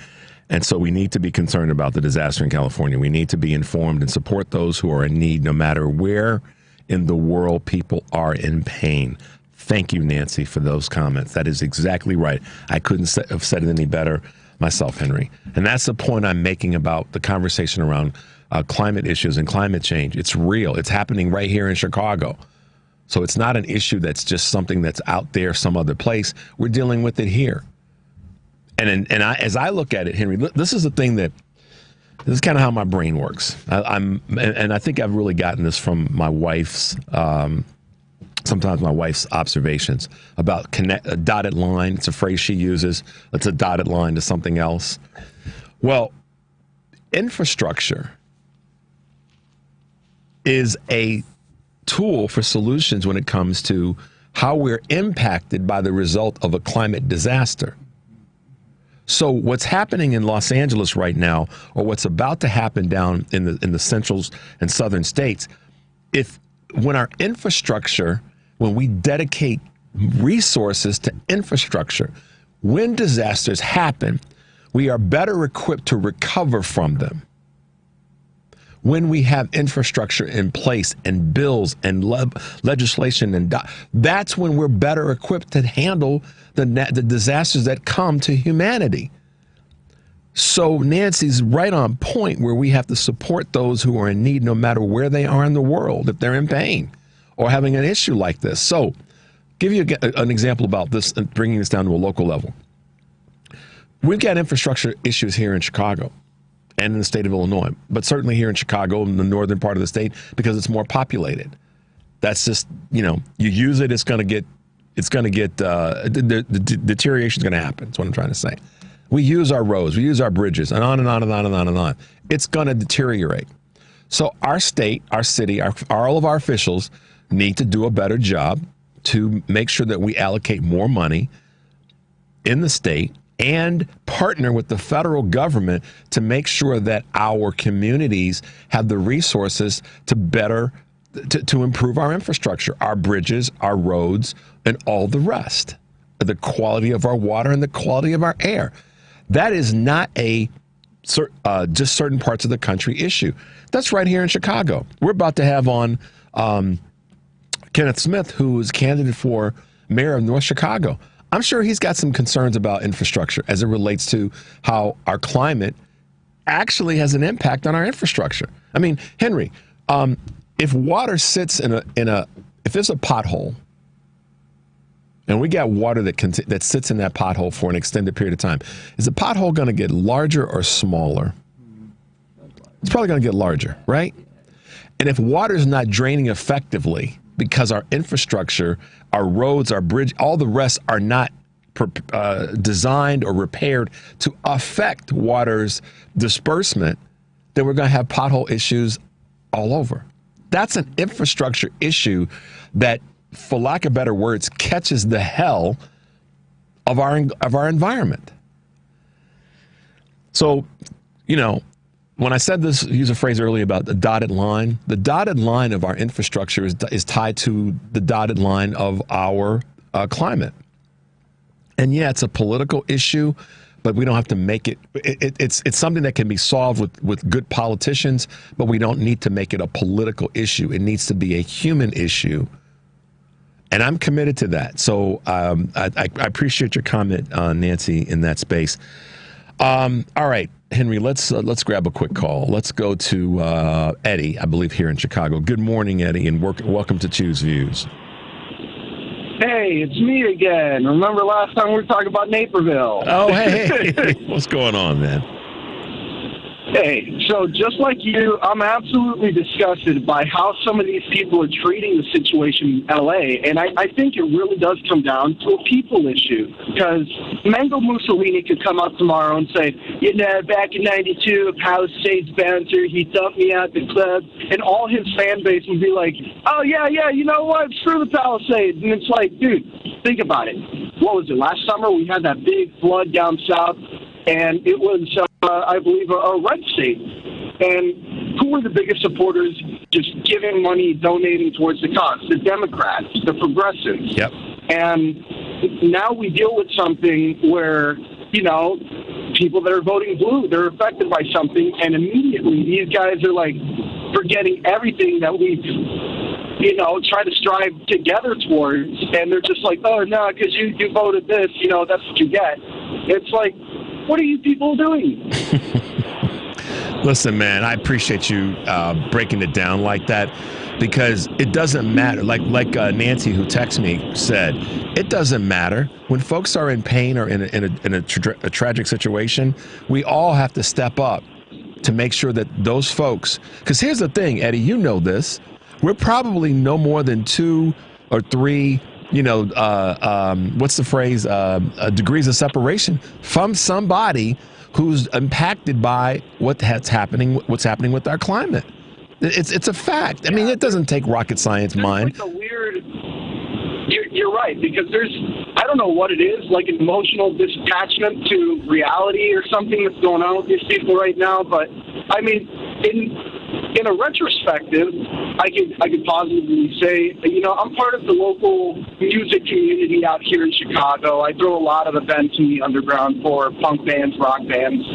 and so we need to be concerned about the disaster in California. We need to be informed and support those who are in need, no matter where in the world people are in pain. Thank you, Nancy, for those comments. That is exactly right. I couldn't have said it any better myself, Henry. And that's the point I'm making about the conversation around climate issues and climate change. It's real. It's happening right here in Chicago. So it's not an issue that's just something that's out there some other place. We're dealing with it here. And as I look at it, Henry, this is the thing this is kind of how my brain works. I think I've really gotten this from my wife's, sometimes my wife's observations about a dotted line. It's a phrase she uses. It's a dotted line to something else. Well, infrastructure is a tool for solutions when it comes to how we're impacted by the result of a climate disaster. So what's happening in Los Angeles right now, or what's about to happen down in the central and southern states, when our infrastructure, when we dedicate resources to infrastructure, when disasters happen, we are better equipped to recover from them. When we have infrastructure in place and bills and legislation, and that's when we're better equipped to handle the disasters that come to humanity. So Nancy's right on point where we have to support those who are in need no matter where they are in the world, if they're in pain or having an issue like this. So give you an example about this, bringing this down to a local level. We've got infrastructure issues here in Chicago and in the state of Illinois, but certainly here in Chicago, in the northern part of the state, because it's more populated. That's just, you use it, the deterioration is going to happen. That's what I'm trying to say. We use our roads, we use our bridges, and on and on and on and on and on. It's going to deteriorate. So our state, our city, all of our officials need to do a better job to make sure that we allocate more money in the state and partner with the federal government to make sure that our communities have the resources to better to improve our infrastructure, our bridges, our roads, and all the rest, the quality of our water and the quality of our air. That is not a just certain parts of the country issue. That's right here in Chicago. We're about to have on Kenneth Smith, who is candidate for mayor of North Chicago. I'm sure he's got some concerns about infrastructure as it relates to how our climate actually has an impact on our infrastructure. I mean, Henry, if water sits if there's a pothole, and we got water that sits in that pothole for an extended period of time, is the pothole going to get larger or smaller? It's probably going to get larger, right? And if water is not draining effectively because our infrastructure, our roads, our bridge, all the rest are not designed or repaired to affect water's disbursement, then we're going to have pothole issues all over. That's an infrastructure issue that, for lack of better words, catches the hell of our environment. So, you know, when I said this, use a phrase earlier about the dotted line of our infrastructure is tied to the dotted line of our climate. And yeah, it's a political issue, but we don't have to make it. It's something that can be solved with good politicians, but we don't need to make it a political issue. It needs to be a human issue. And I'm committed to that. So I appreciate your comment, Nancy, in that space. All right, Henry, let's grab a quick call. Let's go to Eddie, I believe, here in Chicago. Good morning, Eddie, and welcome to Choose Views. Hey, it's me again. Remember last time we were talking about Naperville? Oh, hey. What's going on, man? Hey, so just like you, I'm absolutely disgusted by how some of these people are treating the situation in L.A., and I think it really does come down to a people issue, because Mango Mussolini could come out tomorrow and say, you know, back in 92, Palisades bouncer, he dumped me out the club, and all his fan base would be like, oh, yeah, you know what, screw the Palisades. And it's like, dude, think about it. What was it, last summer we had that big flood down south, and it was, I believe, a red state. And who were the biggest supporters just giving money, donating towards the cause? The Democrats, the progressives. Yep. And now we deal with something where, you know, people that are voting blue, they're affected by something, and immediately these guys are, like, forgetting everything that we've, you know, try to strive together towards, and they're just like, oh, no, because you voted this, you know, that's what you get. It's like, what are you people doing? Listen, man, I appreciate you breaking it down like that, because it doesn't matter. Like Nancy, who texted me, said, it doesn't matter. When folks are in pain or in a tragic situation, we all have to step up to make sure that those folks, because here's the thing, Eddie, you know this, we're probably no more than 2 or 3 what's the phrase, degrees of separation from somebody who's impacted by what's happening with our climate. It's a fact. I mean, it doesn't take rocket science mind. Like a weird, you're right, because I don't know what it is, like an emotional detachment to reality or something that's going on with these people right now. But I mean, in a retrospective, I could positively say, you know, I'm part of the local music community out here in Chicago. I throw a lot of events in the underground for punk bands, rock bands.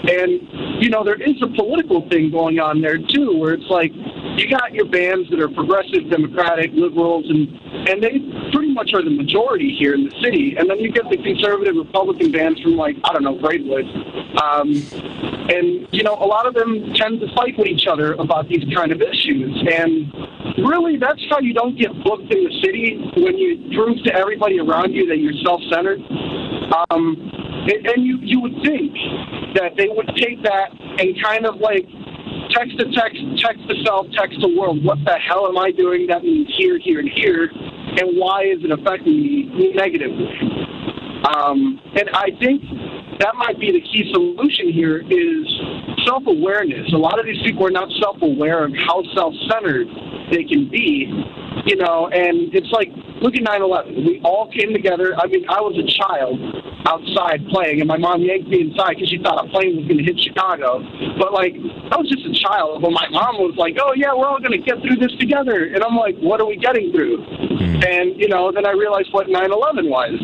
And, you know, there is a political thing going on there, too, where it's like you got your bands that are progressive, democratic, liberals, and they pretty much are the majority here in the city. And then you get the conservative Republican bands from, like, I don't know, Braidwood. And, you know, a lot of them tend to fight with each other about these kind of issues. And really, that's how you don't get booked in the city, when you prove to everybody around you that you're self-centered. And you would think that they would take that and kind of like text to text, text to self, text to world. What the hell am I doing? That means here, here, and here. And why is it affecting me negatively? And I think that might be the key solution here is self-awareness. A lot of these people are not self-aware of how self-centered they can be. And it's like, look at 9/11. We all came together. I mean, I was a child outside playing, and my mom yanked me inside because she thought a plane was going to hit Chicago. But, like, I was just a child. But my mom was like, oh, yeah, we're all going to get through this together. And I'm like, what are we getting through? And, then I realized what 9/11 was.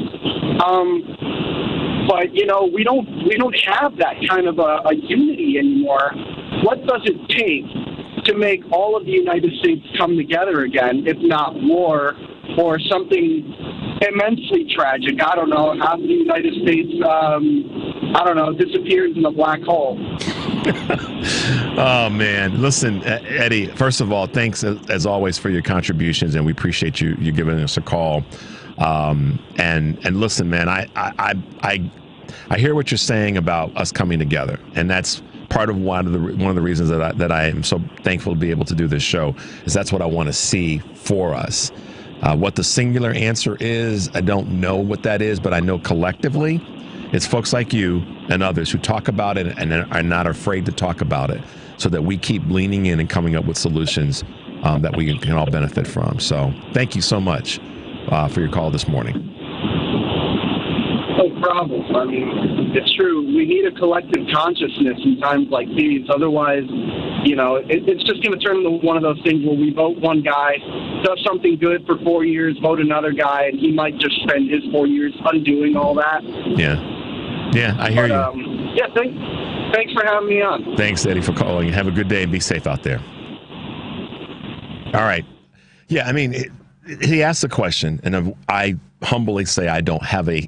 But, we don't have that kind of a unity anymore. What does it take to make all of the United States come together again, if not war or something immensely tragic? I don't know, half the United States, disappears in a black hole. Oh, man. Listen, Eddie, first of all, thanks as always for your contributions, and we appreciate you giving us a call. And listen, man, I hear what you're saying about us coming together, and that's part of one of the reasons that I am so thankful to be able to do this show, is that's what I want to see for us. What the singular answer is, I don't know what that is, but I know collectively it's folks like you and others who talk about it and are not afraid to talk about it, so that we keep leaning in and coming up with solutions that we can all benefit from. So thank you so much for your call this morning. No problem. I mean, it's true. We need a collective consciousness in times like these. Otherwise, it's just going to turn into one of those things where we vote one guy, does something good for 4 years, vote another guy, and he might just spend his 4 years undoing all that. Yeah, I hear you. Yeah, thanks for having me on. Thanks, Eddie, for calling. Have a good day and be safe out there. All right. Yeah, I mean, he asked a question, and I humbly say I don't have a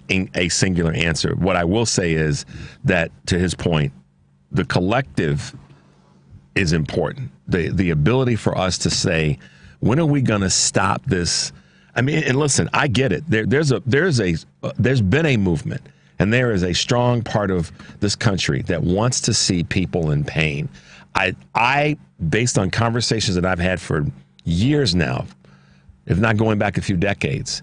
singular answer. What I will say is that, to his point, the collective is important. The ability for us to say, when are we going to stop this? I mean, and listen, I get it. There's been a movement, and there is a strong part of this country that wants to see people in pain. I based on conversations that I've had for years now, if not going back a few decades,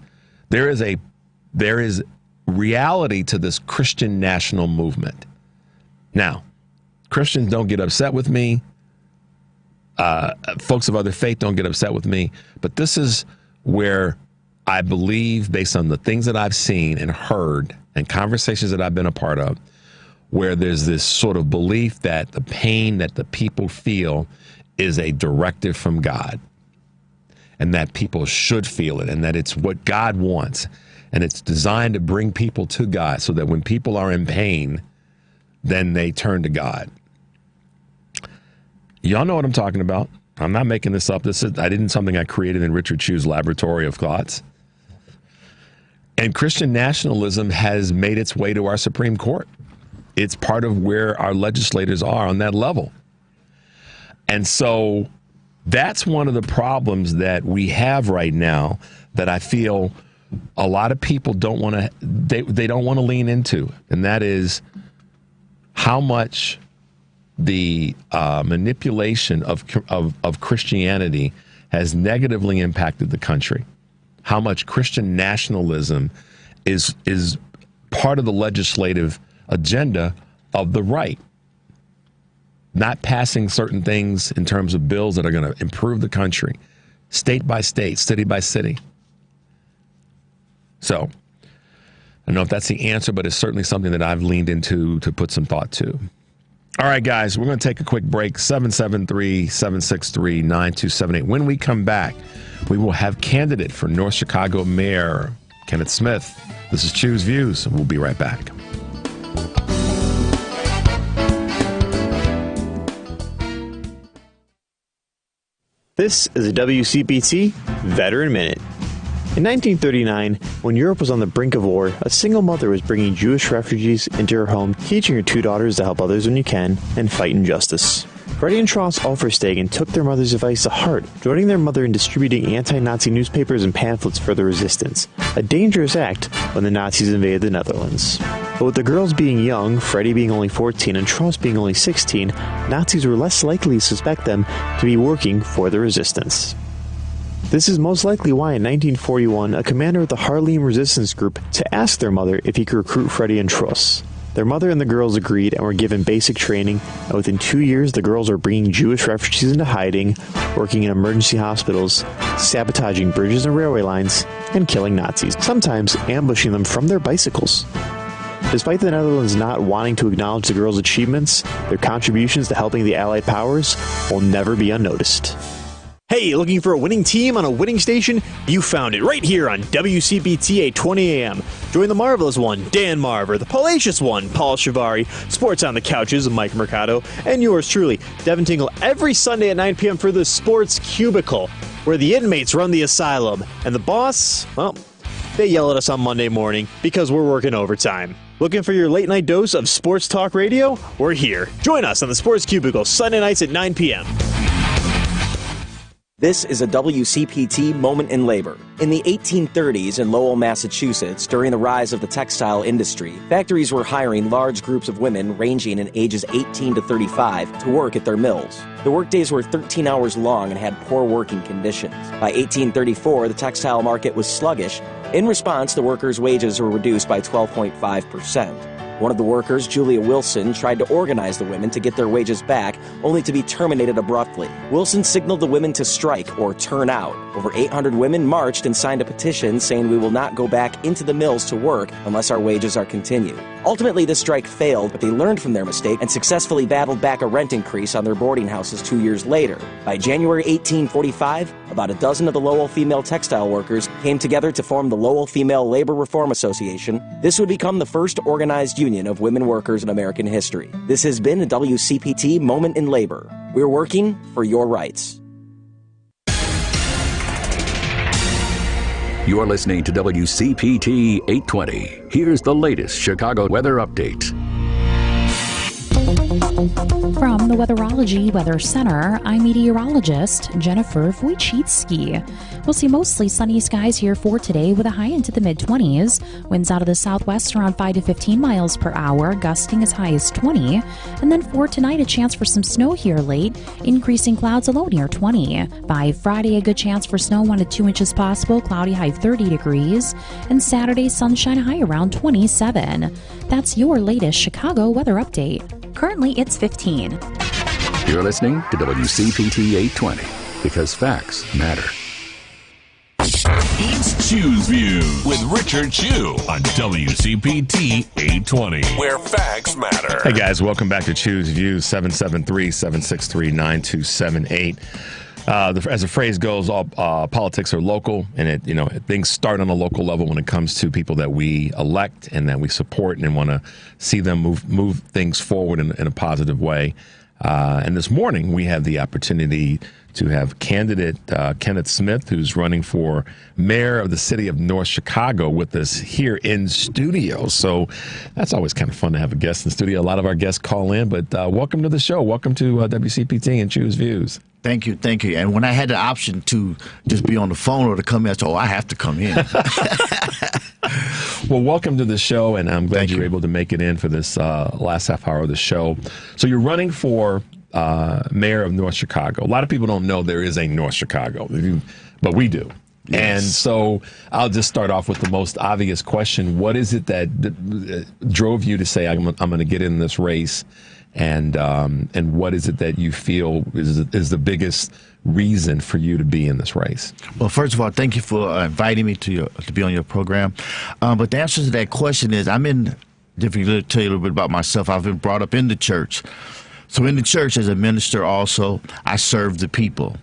there is reality to this Christian national movement. Now, Christians don't get upset with me. Folks of other faith don't get upset with me. But this is where I believe, based on the things that I've seen and heard and conversations that I've been a part of, where there's this sort of belief that the pain that the people feel is a directive from God, and that people should feel it, and that it's what God wants, and it's designed to bring people to God, so that when people are in pain, then they turn to God. Y'all know what I'm talking about. I'm not making this up. Something I created in Richard Chu's laboratory of thoughts. And Christian nationalism has made its way to our Supreme Court. It's part of where our legislators are on that level. And so that's one of the problems that we have right now, that I feel a lot of people don't want to, they don't want to lean into. And that is how much the manipulation of Christianity has negatively impacted the country. How much Christian nationalism is part of the legislative agenda of the right. Not passing certain things in terms of bills that are going to improve the country, state by state, city by city. So I don't know if that's the answer, but it's certainly something that I've leaned into to put some thought to. All right, guys, we're going to take a quick break. 773-763-9278. When we come back, we will have candidate for North Chicago Mayor Kenneth Smith. This is Choose Views, and we'll be right back. This is a WCPT Veteran Minute. In 1939, when Europe was on the brink of war, a single mother was bringing Jewish refugees into her home, teaching her two daughters to help others when you can and fight injustice. Freddie and Tross Alferstegen took their mother's advice to heart, joining their mother in distributing anti-Nazi newspapers and pamphlets for the resistance, a dangerous act when the Nazis invaded the Netherlands. But with the girls being young, Freddie being only 14 and Tross being only 16, Nazis were less likely to suspect them to be working for the resistance. This is most likely why in 1941, a commander of the Haarlem resistance group to ask their mother if he could recruit Freddie and Tross. Their mother and the girls agreed and were given basic training, and within 2 years, the girls are bringing Jewish refugees into hiding, working in emergency hospitals, sabotaging bridges and railway lines, and killing Nazis, sometimes ambushing them from their bicycles. Despite the Netherlands not wanting to acknowledge the girls' achievements, their contributions to helping the Allied powers will never be unnoticed. Hey, looking for a winning team on a winning station? You found it right here on WCPT 820 AM. Join the marvelous one, Dan Marver, the palacious one, Paul Shivari, Sports on the Couches, Mike Mercado, and yours truly, Devin Tingle, every Sunday at 9 p.m. for the Sports Cubicle, where the inmates run the asylum, and the boss, well, they yell at us on Monday morning because we're working overtime. Looking for your late night dose of sports talk radio? We're here. Join us on the Sports Cubicle Sunday nights at 9 p.m. This is a WCPT moment in labor. In the 1830s in Lowell, Massachusetts, during the rise of the textile industry, factories were hiring large groups of women ranging in ages 18 to 35 to work at their mills. The workdays were 13 hours long and had poor working conditions. By 1834, the textile market was sluggish. In response, the workers' wages were reduced by 12.5%. One of the workers, Julia Wilson, tried to organize the women to get their wages back, only to be terminated abruptly. Wilson signaled the women to strike or turn out. Over 800 women marched and signed a petition saying we will not go back into the mills to work unless our wages are continued. Ultimately, the strike failed, but they learned from their mistake and successfully battled back a rent increase on their boarding houses 2 years later. By January 1845, about a dozen of the Lowell female textile workers came together to form the Lowell Female Labor Reform Association. This would become the first organized union of women workers in American history. This has been a WCPT Moment in Labor. We're working for your rights. You're listening to WCPT 820. Here's the latest Chicago weather update. From the Weatherology Weather Center, I'm meteorologist Jennifer Wojcicki. We'll see mostly sunny skies here for today with a high into the mid-20s. Winds out of the southwest around 5 to 15 miles per hour, gusting as high as 20. And then for tonight, a chance for some snow here late, increasing clouds a low near 20. By Friday, a good chance for snow 1 to 2 inches possible, cloudy high 30 degrees. And Saturday, sunshine high around 27. That's your latest Chicago weather update. Currently, it's 15. You're listening to WCPT 820 because facts matter. It's Choose Views with Richard Chew on WCPT 820, where facts matter. Hey guys, welcome back to Choose Views, 773-763-9278. As the phrase goes, all politics are local, and things start on a local level when it comes to people that we elect and that we support and want to see them move things forward in a positive way. And this morning we had the opportunity to have candidate Kenneth Smith, who's running for mayor of the city of North Chicago, with us here in studio. So that's always kind of fun to have a guest in studio. A lot of our guests call in, but welcome to the show. Welcome to WCPT and Choose Views. Thank you. And when I had the option to just be on the phone or to come in, I said, I have to come in. Well, welcome to the show, and I'm glad you were able to make it in for this last half hour of the show. So you're running for mayor of North Chicago. A lot of people don't know there is a North Chicago, but we do. Yes. And so I'll just start off with the most obvious question. What is it that drove you to say, I'm going to get in this race? And what is it that you feel is the biggest reason for you to be in this race? Well, first of all, thank you for inviting me to be on your program. But the answer to that question is, tell you a little bit about myself. I've been brought up in the church. So in the church as a minister also, I served the people.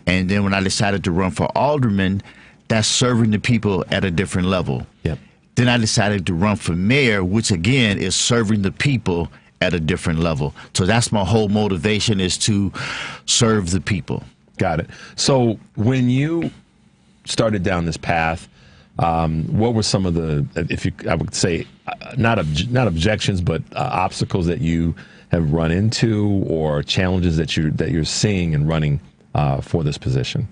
And then when I decided to run for alderman, that's serving the people at a different level. Yep. Then I decided to run for mayor, which again is serving the people at a different level. So that's my whole motivation, is to serve the people. Got it. So when you started down this path, what were some of the, I would say, not objections, but obstacles that you have run into, or challenges that you're seeing in running for this position?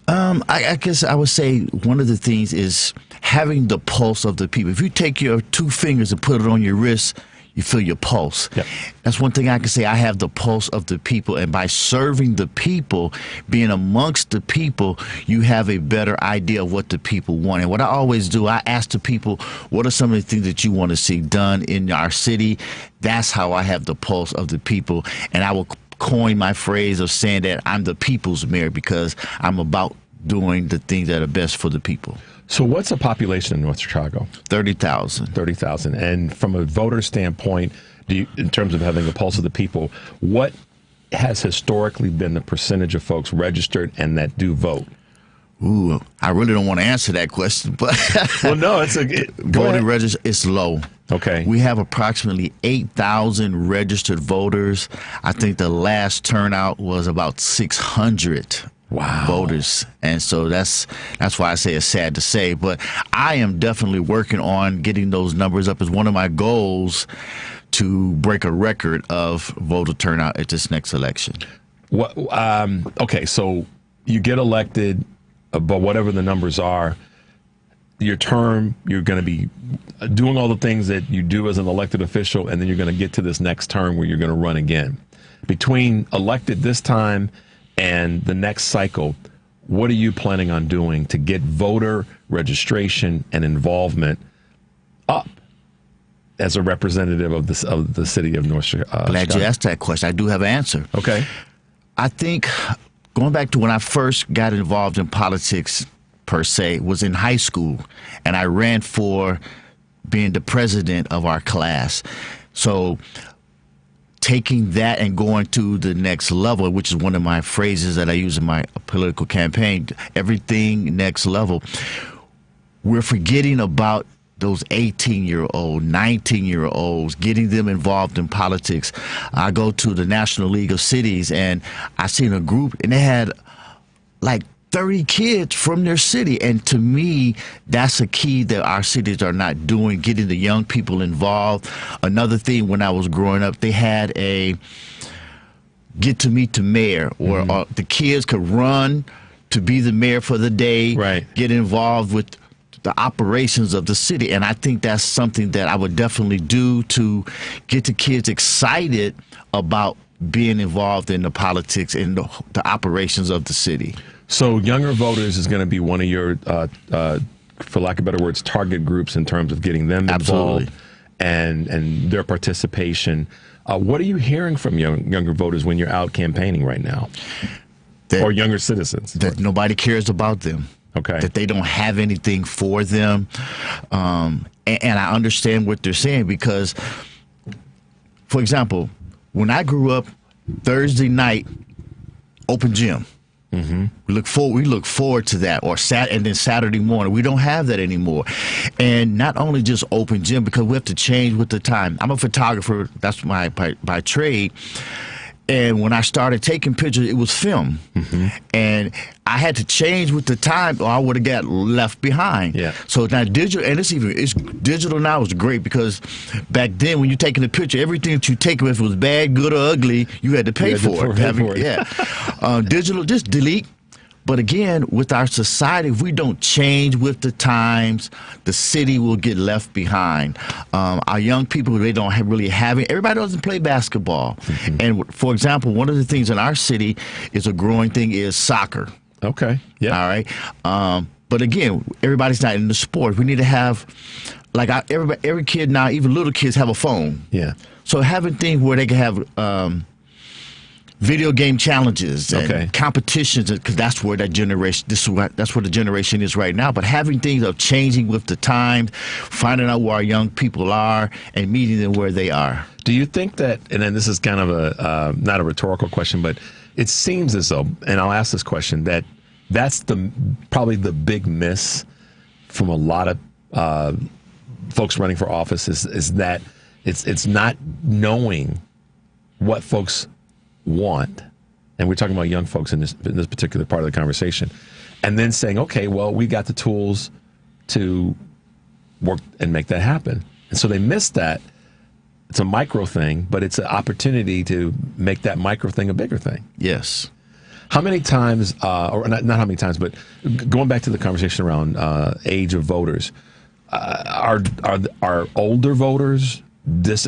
I guess I would say one of the things is having the pulse of the people. If you take your two fingers and put it on your wrist, you feel your pulse. Yep. That's one thing I can say. I have the pulse of the people, and by serving the people, being amongst the people, you have a better idea of what the people want. And what I always do, I ask the people, what are some of the things that you want to see done in our city? That's how I have the pulse of the people, and I will coin my phrase of saying that I'm the people's mayor because I'm about doing the things that are best for the people. So what's the population in North Chicago? 30,000. 30,000. And from a voter standpoint, in terms of having the pulse of the people, what has historically been the percentage of folks registered and that do vote? Ooh, I really don't want to answer that question, but well, no, voting register is low. Okay. We have approximately 8,000 registered voters. I think the last turnout was about 600. Wow. Voters. And so that's why I say it's sad to say, but I am definitely working on getting those numbers up as one of my goals to break a record of voter turnout at this next election. What? Okay, so you get elected, but whatever the numbers are, your term, you're going to be doing all the things that you do as an elected official, and then you're going to get to this next term where you're going to run again. Between elected this time and the next cycle, what are you planning on doing to get voter registration and involvement up as a representative of the city of North Chicago? Glad you asked that question. I do have an answer. Okay. I think going back to when I first got involved in politics, per se, was in high school, and I ran for being the president of our class. So taking that and going to the next level, which is one of my phrases that I use in my political campaign, everything next level, we're forgetting about those 18-year-old, 19-year-olds, getting them involved in politics. I go to the National League of Cities, and I seen a group, and they had like 30 kids from their city. And to me, that's a key that our cities are not doing, getting the young people involved. Another thing, when I was growing up, they had a get to meet the mayor, or the kids could run to be the mayor for the day, right, get involved with the operations of the city. And I think that's something that I would definitely do to get the kids excited about being involved in the politics and the operations of the city. So younger voters is going to be one of your, for lack of better words, target groups in terms of getting them involved and their participation. What are you hearing from younger voters when you're out campaigning right now? Or younger citizens? That nobody cares about them. Okay. That they don't have anything for them. And I understand what they're saying because, for example, when I grew up, Thursday night, open gym. Mm-hmm. We look forward to that, and then Saturday morning. We don't have that anymore. And not only just open gym, because we have to change with the time. I'm a photographer. That's my by trade. And when I started taking pictures, it was film. Mm-hmm. And I had to change with the time or I would have got left behind. Yeah. So now digital, and it's digital now is great because back then when you're taking a picture, everything that you take, if it was bad, good, or ugly, you had to pay for it. Yeah. Digital, just delete. But again, with our society, if we don't change with the times, the city will get left behind. Our young people, they don't really have it. Everybody doesn't play basketball. Mm-hmm. And for example, one of the things in our city is a growing thing is soccer. Okay. Yeah. All right. But again, everybody's not in the sport. We need to have, like every kid now, even little kids have a phone. Yeah. So having things where they can have video game challenges and competitions, because that's where that generation, that's where the generation is right now. But having things of changing with the times, finding out where our young people are and meeting them where they are. Do you think that, and then this is kind of a, not a rhetorical question, but it seems as though, and I'll ask this question, that's probably the big miss from a lot of folks running for office is that it's not knowing what folks want, and we're talking about young folks in this particular part of the conversation, and then saying, okay, well, we got the tools to work and make that happen. And so they missed that. It's a micro thing, but it's an opportunity to make that micro thing a bigger thing. Yes. How many times, or not how many times, but going back to the conversation around age of voters, are older voters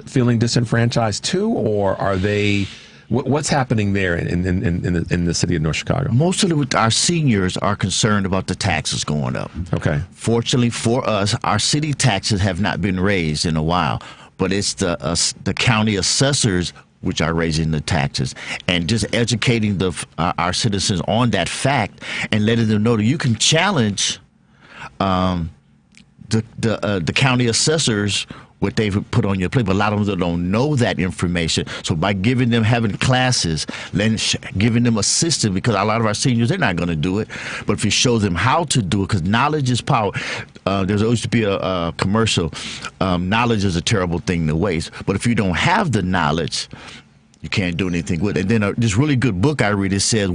feeling disenfranchised too, or are they? What's happening there in the city of North Chicago? Mostly with our seniors are concerned about the taxes going up. Okay. Fortunately for us, our city taxes have not been raised in a while, but it's the county assessors which are raising the taxes, and just educating our citizens on that fact and letting them know that you can challenge the county assessors what they've put on your plate, but a lot of them don't know that information. So by giving them, having classes, then giving them assistance, because a lot of our seniors, they're not going to do it. But if you show them how to do it, because knowledge is power. There's always to be a commercial. Knowledge is a terrible thing to waste. But if you don't have the knowledge, you can't do anything with it. And then this really good book I read, it says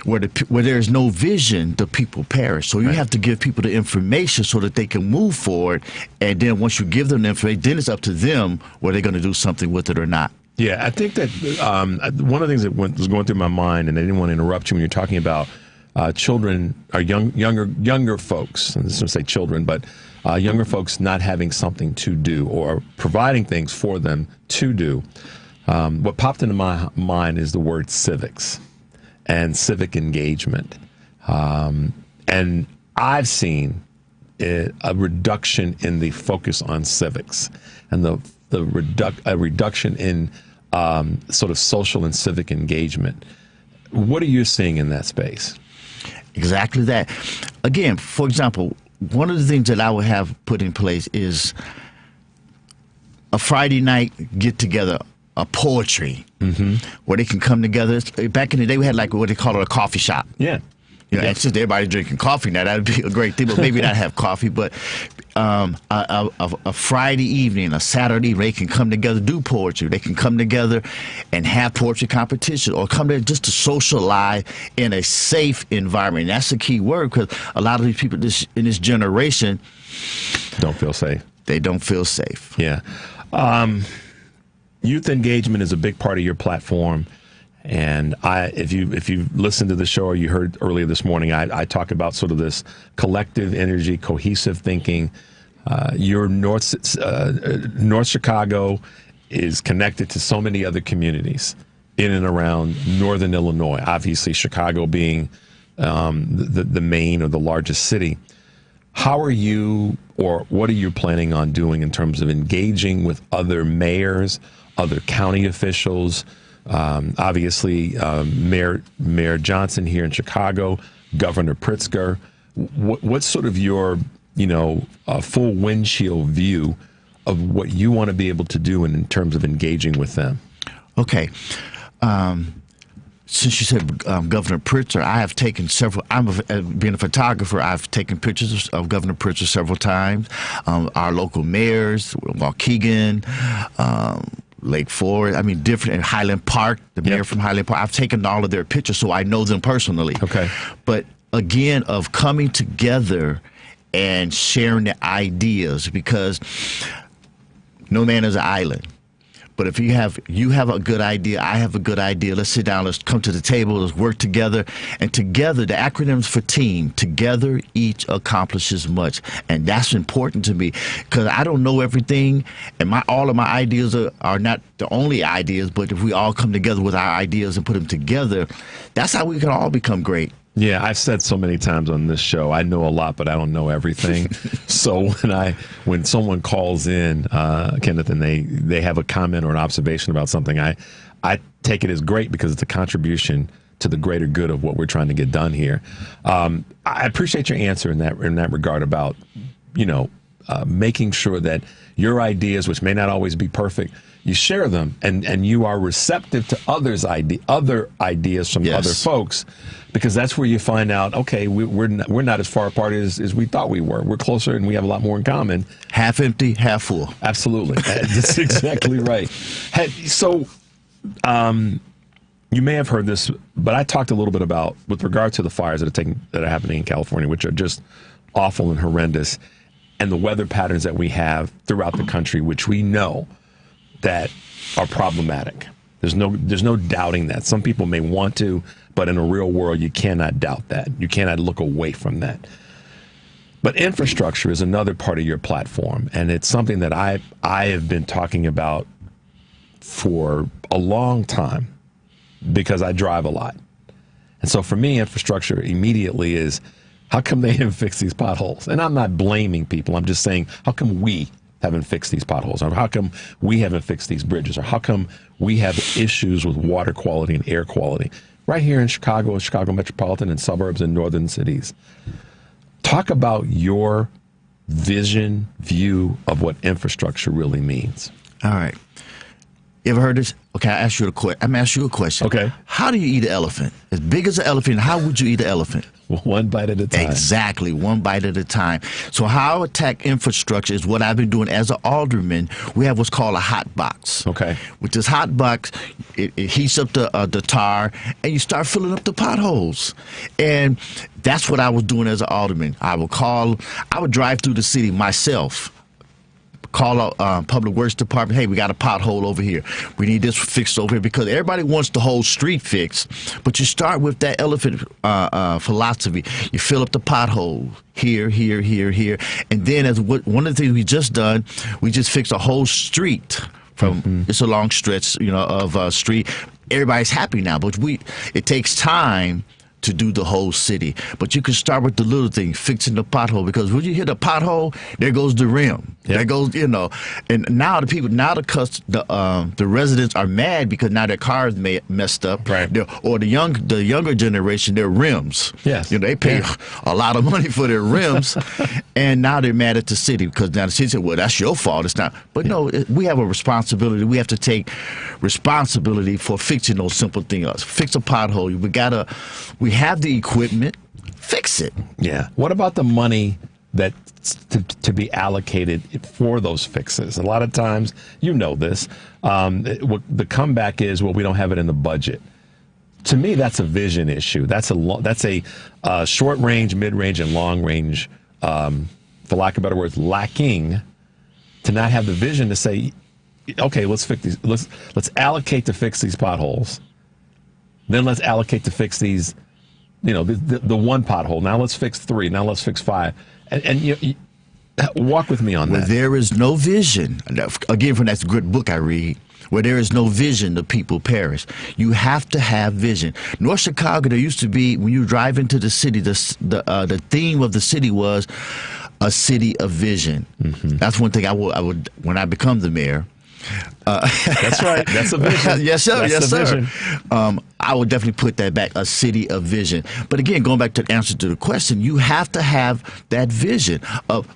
where there's no vision, the people perish. So you have to give people the information so that they can move forward. And then once you give them the information, then it's up to them whether they're going to do something with it or not. Yeah, I think that one of the things that was going through my mind, and I didn't want to interrupt you when you're talking about children or younger folks. I'm just going to say children, but younger folks not having something to do or providing things for them to do. What popped into my mind is the word civics and civic engagement. And I've seen a reduction in the focus on civics and a reduction in sort of social and civic engagement. What are you seeing in that space? Exactly that. Again, for example, one of the things that I would have put in place is a Friday night get-together, a poetry, where they can come together. Back in the day, we had like what they call it a coffee shop. Yeah. You know, and since everybody's drinking coffee now, that'd be a great thing, but maybe not have coffee. But a Friday evening, a Saturday, they can come together, do poetry. They can come together and have poetry competition, or come there just to socialize in a safe environment. And that's the key word, because a lot of these people in this generation don't feel safe. They don't feel safe. Yeah. Youth engagement is a big part of your platform. And if you listened to the show or you heard earlier this morning, I talk about sort of this collective energy, cohesive thinking. Your North Chicago is connected to so many other communities in and around Northern Illinois. Obviously, Chicago being the main or the largest city. How are you, or what are you planning on doing in terms of engaging with other mayors, other county officials? Obviously, Mayor Johnson here in Chicago, Governor Pritzker. What's sort of your, full windshield view of what you want to be able to do in terms of engaging with them? Okay. Since you said Governor Pritzker, I have taken several. Being a photographer, I've taken pictures of Governor Pritzker several times. Our local mayors, Waukegan, Lake Forest, different, in Highland Park, the mayor from Highland Park. I've taken all of their pictures, so I know them personally. Okay. But again, of coming together and sharing the ideas, because no man is an island. But if you have a good idea, I have a good idea, let's sit down, let's come to the table, let's work together. And together, the acronyms for team, together each accomplishes much. And that's important to me, because I don't know everything, and all of my ideas are not the only ideas, but if we all come together with our ideas and put them together, that's how we can all become great. Yeah, I've said so many times on this show, I know a lot, but I don't know everything. So when someone calls in, Kenneth, and they have a comment or an observation about something, I take it as great, because it's a contribution to the greater good of what we're trying to get done here. I appreciate your answer in that regard about, making sure that your ideas, which may not always be perfect, you share them, and you are receptive to other ideas from other folks, because that's where you find out, okay, we're not as far apart as we thought we were. We're closer, and we have a lot more in common. Half empty, half full. Absolutely. That's exactly right. So you may have heard this, but I talked a little bit about, with regard to the fires that are happening in California, which are just awful and horrendous, and the weather patterns that we have throughout the country, which we know that are problematic. There's no doubting that. Some people may want to, but in a real world, you cannot doubt that. You cannot look away from that. But infrastructure is another part of your platform, and it's something that I have been talking about for a long time because I drive a lot. And so for me, infrastructure immediately is, how come they didn't fix these potholes? And I'm not blaming people. I'm just saying, how come we haven't fixed these potholes? Or how come we haven't fixed these bridges? Or how come we have issues with water quality and air quality right here in Chicago and Chicago metropolitan and suburbs and northern cities? Talk about your vision, view of what infrastructure really means. All right. You ever heard this? Okay, I'm going to ask you a question. Okay. How do you eat an elephant? As big as an elephant, how would you eat an elephant? One bite at a time. Exactly, one bite at a time. So how I attack infrastructure is what I've been doing as an alderman. We have what's called a hot box. Okay. With this hot box, it heats up the tar, and you start filling up the potholes. And that's what I was doing as an alderman. I would drive through the city myself, call out Public Works Department, hey, we got a pothole over here. We need this fixed over here, because everybody wants the whole street fixed. But you start with that elephant philosophy. You fill up the pothole here, here, here, here. And then one of the things we just done, we just fixed a whole street from, it's a long stretch, of street. Everybody's happy now, but it takes time to do the whole city. But you can start with the little thing, fixing the pothole, because when you hit a pothole, there goes the rim. Yep. There goes, and now the residents are mad because now their cars messed up. Right. Or the younger generation, their rims. Yes. They pay a lot of money for their rims, and now they're mad at the city because now the city said, well, that's your fault. It's not. But no, we have a responsibility. We have to take responsibility for fixing those simple things. Fix a pothole. We have the equipment, fix it. Yeah. What about the money that's to be allocated for those fixes? A lot of times, this, the comeback is, well, we don't have it in the budget. To me, that's a vision issue. That's a short range, mid range, and long range, for lack of better words, lacking to not have the vision to say, okay, let's fix these. Let's allocate to fix these potholes. Then let's allocate to fix these. The one pothole. Now let's fix 3. Now let's fix 5. And you walk with me on that. Where there is no vision, again, from that good book I read, where there is no vision, the people perish. You have to have vision. North Chicago, there used to be, when you drive into the city, the theme of the city was a city of vision. Mm-hmm. That's one thing I would when I become the mayor. That's right. That's a vision. Yes, sir. That's yes, sir. Vision. I would definitely put that back, a city of vision. But again, going back to the answer to the question, you have to have that vision.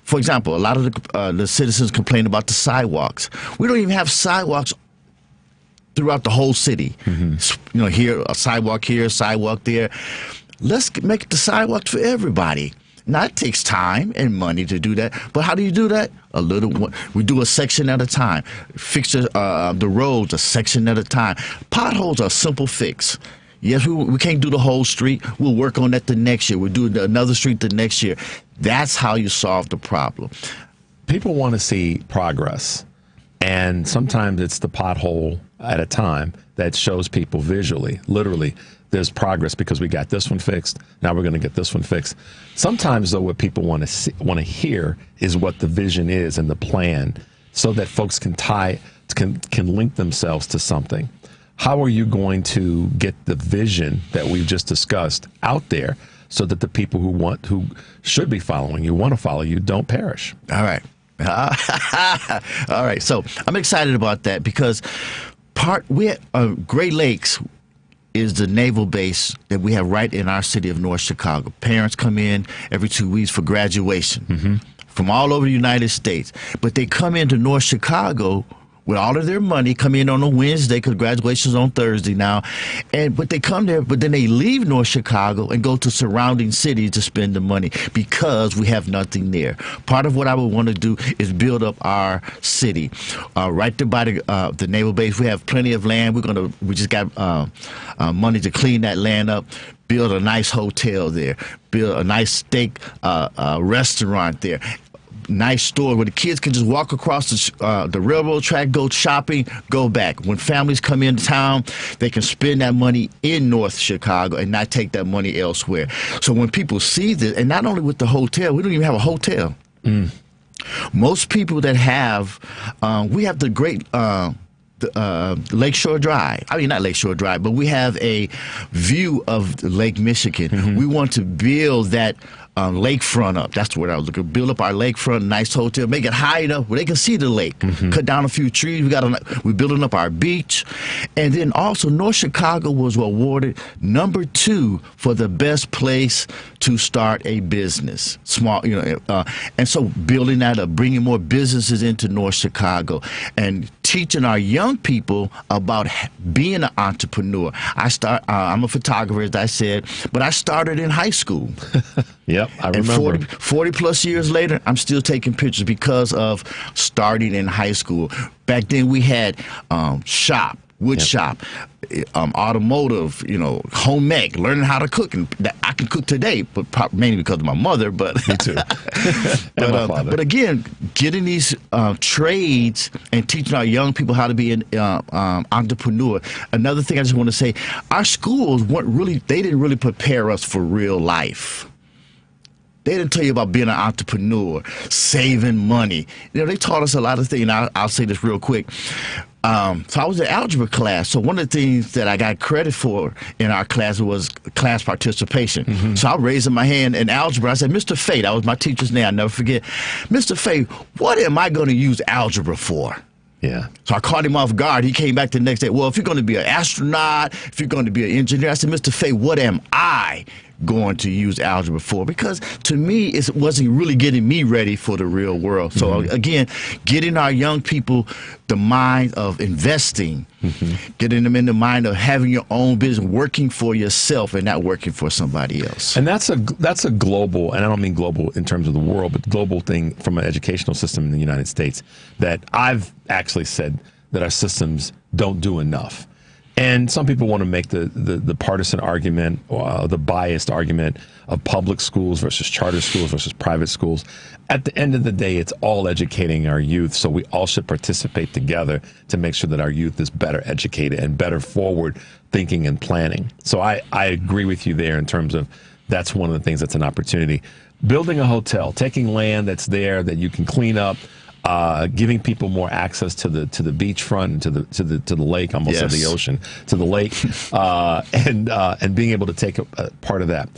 For example, a lot of the citizens complain about the sidewalks. We don't even have sidewalks throughout the whole city. Mm-hmm. Here, a sidewalk here, a sidewalk there. Let's make the sidewalks for everybody. Now, it takes time and money to do that. But how do you do that? We do a section at a time. Fix the roads a section at a time. Potholes are a simple fix. Yes, we can't do the whole street. We'll work on that the next year. We'll do another street the next year. That's how you solve the problem. People want to see progress. And sometimes it's the pothole at a time that shows people visually, literally, there's progress because we got this one fixed. Now we're going to get this one fixed. Sometimes, though, what people want to hear is what the vision is and the plan, so that folks can link themselves to something. How are you going to get the vision that we've just discussed out there, so that the people who should be following you, want to follow you, don't perish? All right. All right. So I'm excited about that because Great Lakes is the naval base that we have right in our city of North Chicago. Parents come in every 2 weeks for graduation from all over the United States. But they come into North Chicago with all of their money, come in on a Wednesday because graduation's on Thursday now. But they come there, but then they leave North Chicago and go to surrounding cities to spend the money because we have nothing there. Part of what I would want to do is build up our city. Right there by the naval base, we have plenty of land. We just got money to clean that land up, build a nice hotel there, build a nice steak restaurant there. nice store where the kids can just walk across the railroad track, go shopping, go back. When families come into town, they can spend that money in North Chicago and not take that money elsewhere. So when people see this, and not only with the hotel, we don't even have a hotel. Most people that have, we have the great Lakeshore Drive. I mean, not Lakeshore Drive, but we have a view of Lake Michigan. We want to build that lakefront up. That's what I was looking. Build up our lakefront, nice hotel, make it high enough where they can see the lake. Cut down a few trees. We're building up our beach, and then also North Chicago was awarded number 2 for the best place to start a business. Small, and so building that up, bringing more businesses into North Chicago, and teaching our young people about being an entrepreneur. I'm a photographer, as I said, but I started in high school. Yep, I remember. And 40 plus years later, I'm still taking pictures because of starting in high school. Back then we had wood shop, automotive, home ec, learning how to cook. And I can cook today, but mainly because of my mother. But me too. But again, getting these trades and teaching our young people how to be an entrepreneur. Another thing I just want to say, our schools they didn't really prepare us for real life. They didn't tell you about being an entrepreneur, saving money. They taught us a lot of things. And I'll say this real quick. So I was in algebra class. So one of the things that I got credit for in our class was class participation. So I raised my hand in algebra. I said, Mr. Fay, that was my teacher's name, I'll never forget. Mr. Fay, what am I going to use algebra for? Yeah. So I caught him off guard. He came back the next day. Well, if you're going to be an astronaut, if you're going to be an engineer, I said, Mr. Fay, what am I going to use algebra for? Because to me, it wasn't really getting me ready for the real world. So again, getting our young people the mind of investing, getting them in the mind of having your own business, working for yourself and not working for somebody else. And that's a global, and I don't mean global in terms of the world, but global thing from an educational system in the United States that I've actually said that our systems don't do enough. And some people want to make the partisan argument, or the biased argument of public schools versus charter schools versus private schools. At the end of the day, it's all educating our youth, so we all should participate together to make sure that our youth is better educated and better forward thinking and planning. So I agree with you there in terms of that's one of the things that's an opportunity. Building a hotel, taking land that's there that you can clean up, giving people more access to the beachfront and to the lake, almost said the ocean, to the lake, and being able to take a part of that.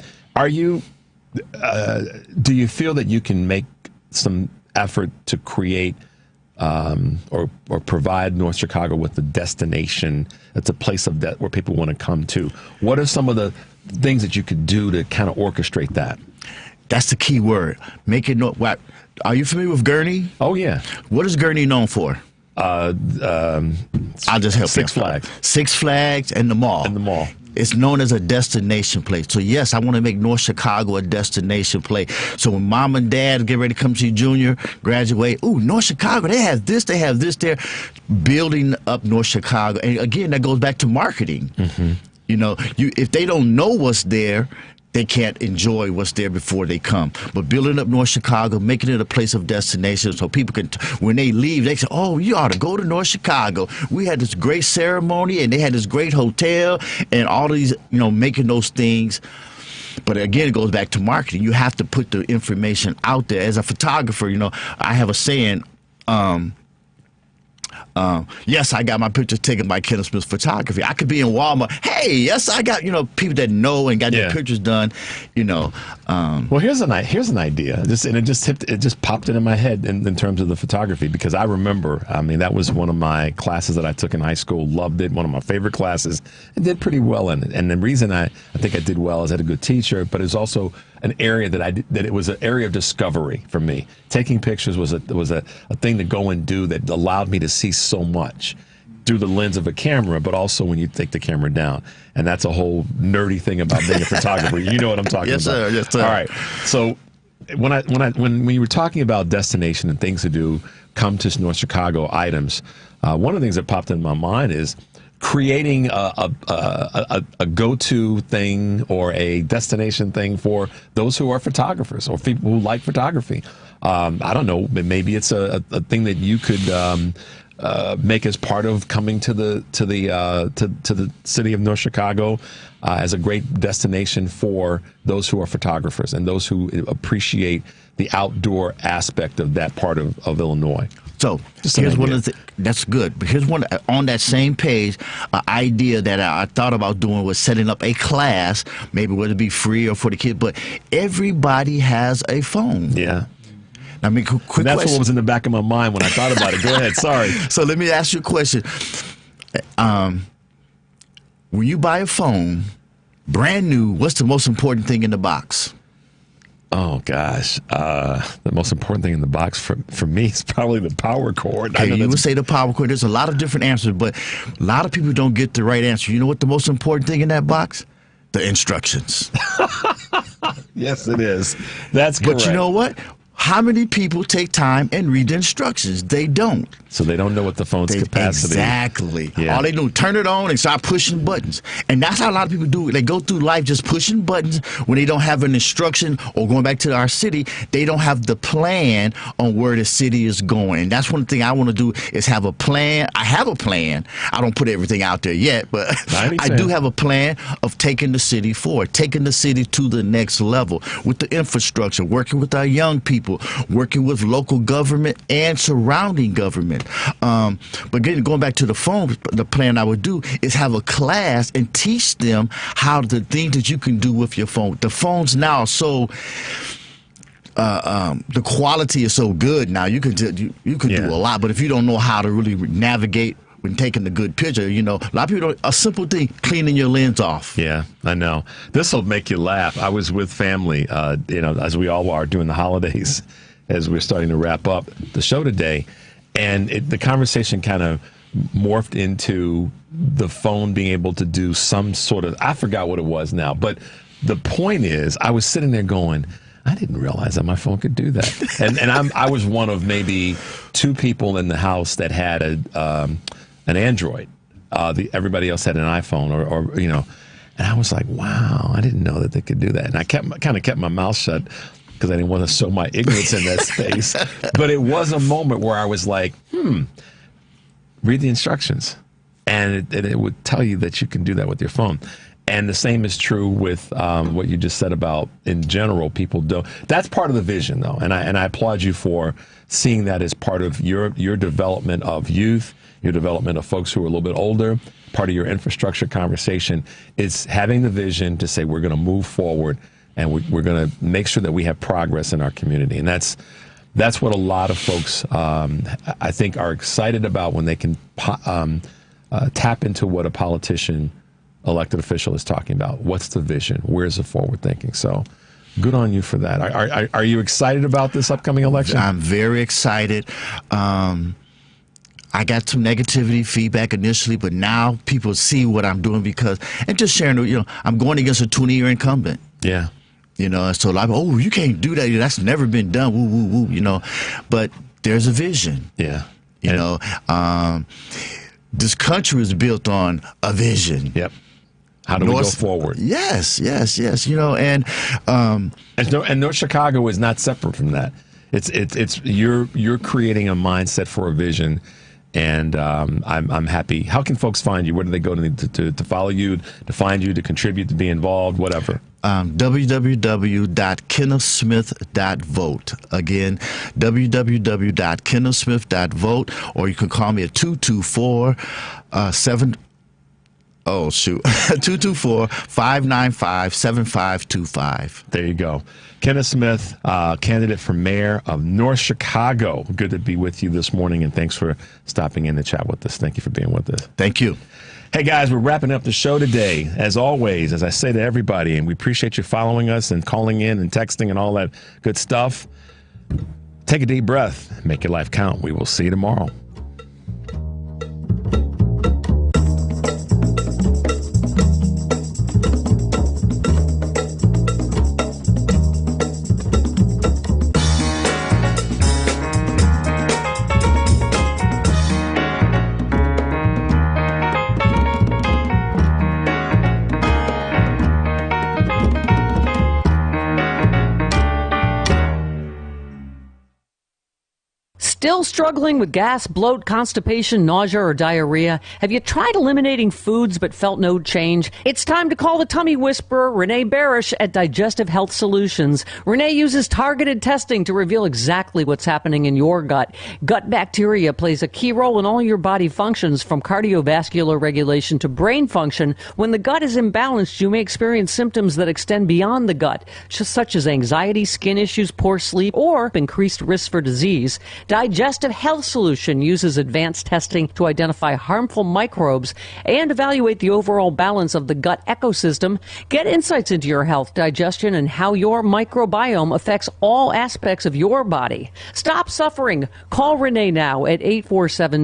Do you feel that you can make some effort to create or provide North Chicago with a destination that's a place of where people want to come to? What are some of the things that you could do to kind of orchestrate that? That's the key word. Make it Are you familiar with Gurney? Oh, yeah. What is Gurney known for? I'll just help Six Flags. Six Flags and the mall. It's known as a destination place. So, yes, I want to make North Chicago a destination place. So when mom and dad get ready to come see Junior graduate, North Chicago, they have this there. Building up North Chicago. And, again, that goes back to marketing. If they don't know what's there, they can't enjoy what's there before they come. But building up North Chicago, making it a place of destination so people can, when they leave, they say, oh, you ought to go to North Chicago. We had this great ceremony, and they had this great hotel, and all these, making those things. But again, it goes back to marketing. You have to put the information out there. As a photographer, I have a saying, yes, I got my pictures taken by Kenneth Smith Photography. I could be in Walmart. Hey, yes, I got people that know and got their pictures done. Well, here's an idea. It just popped into my head in terms of the photography, because I remember. I mean, that was one of my classes that I took in high school. Loved it. One of my favorite classes, and did pretty well in it. And the reason I think I did well is I had a good teacher, but it's also an area that it was an area of discovery for me. Taking pictures was a thing to go and do that allowed me to see so much through the lens of a camera, but also when you take the camera down. And that's a whole nerdy thing about being a photographer. You know what I'm talking about. Sir. Yes, sir. All right. So when you were talking about destination and things to do, come to North Chicago items, one of the things that popped in my mind is creating a go-to thing or a destination thing for those who are photographers or people who like photography. I don't know, maybe it's a thing that you could make as part of coming to the city of North Chicago as a great destination for those who are photographers and those who appreciate the outdoor aspect of that part of Illinois. So here's one of the that's good. But here's one on that same page. An idea that I thought about doing was setting up a class, maybe whether it be free or for the kids. But everybody has a phone. Yeah. I mean, quick that's question. What was in the back of my mind when I thought about it. Go ahead. Sorry. So let me ask you a question. When you buy a phone, brand new, what's the most important thing in the box? Oh, gosh. The most important thing in the box for me is probably the power cord. Okay, you would say the power cord. There's a lot of different answers, but a lot of people don't get the right answer. You know what the most important thing in that box? The instructions. Yes, it is. That's correct. But you know what? How many people take time and read the instructions? They don't. So they don't know what the phone's capacity. Exactly. Yeah. All they do is turn it on and start pushing buttons. And that's how a lot of people do it. They go through life just pushing buttons when they don't have an instruction, or going back to our city, they don't have the plan on where the city is going. And that's one thing I want to do is have a plan. I have a plan. I don't put everything out there yet, but I do have a plan of taking the city forward, taking the city to the next level with the infrastructure, working with our young people, working with local government and surrounding government. But going back to the phone, the plan I would do is have a class and teach them how the things that you can do with your phone. The phones now are so the quality is so good now. You can do a lot, but if you don't know how to really navigate when taking a good picture, you know, a lot of people don't. A simple thing, cleaning your lens off. Yeah, I know. This will make you laugh. I was with family, as we all are during the holidays, as we're starting to wrap up the show today, and the conversation kind of morphed into the phone being able to do some sort of, I forgot what it was now, but the point is, I was sitting there going, I didn't realize that my phone could do that. and I was one of maybe two people in the house that had an Android. Everybody else had an iPhone, or and I was like, wow, I didn't know that they could do that. And I kind of kept my mouth shut because I didn't want to show my ignorance in that space. But it was a moment where I was like, read the instructions. And it would tell you that you can do that with your phone. And the same is true with what you just said about, in general, people don't. That's part of the vision, though. And I applaud you for seeing that as part of your development of youth, your development of folks who are a little bit older. Part of your infrastructure conversation is having the vision to say we're going to move forward and we're going to make sure that we have progress in our community. And that's what a lot of folks, I think, are excited about when they can tap into what a politician, elected official is talking about. What's the vision? Where's the forward thinking? So good on you for that. Are you excited about this upcoming election? I'm very excited. I got some negativity feedback initially, but now people see what I'm doing and just sharing, I'm going against a 20-year incumbent. Yeah. So like, oh, you can't do that. That's never been done. Woo, woo, woo, But there's a vision. Yeah. This country is built on a vision. Yep. How do we go forward? Yes. And North Chicago is not separate from that. It's you're creating a mindset for a vision, and I'm happy. How can folks find you? Where do they go to follow you, to find you, to contribute, to be involved, whatever? www.kennethsmith.vote. Again, www.kennethsmith.vote, or you can call me at 224-595-7525. There you go. Kenneth Smith, candidate for mayor of North Chicago. Good to be with you this morning, and thanks for stopping in to chat with us. Thank you for being with us. Thank you. Hey, guys, we're wrapping up the show today. As always, as I say to everybody, and we appreciate you following us and calling in and texting and all that good stuff. Take a deep breath. Make your life count. We will see you tomorrow. Still struggling with gas, bloat, constipation, nausea, or diarrhea? Have you tried eliminating foods but felt no change? It's time to call the tummy whisperer, Renee Barish, at Digestive Health Solutions. Renee uses targeted testing to reveal exactly what's happening in your gut. Gut bacteria plays a key role in all your body functions, from cardiovascular regulation to brain function. When the gut is imbalanced, you may experience symptoms that extend beyond the gut, such as anxiety, skin issues, poor sleep, or increased risk for disease. Digestive Health Solution uses advanced testing to identify harmful microbes and evaluate the overall balance of the gut ecosystem. Get insights into your health, digestion, and how your microbiome affects all aspects of your body. Stop suffering. Call Renee now at 847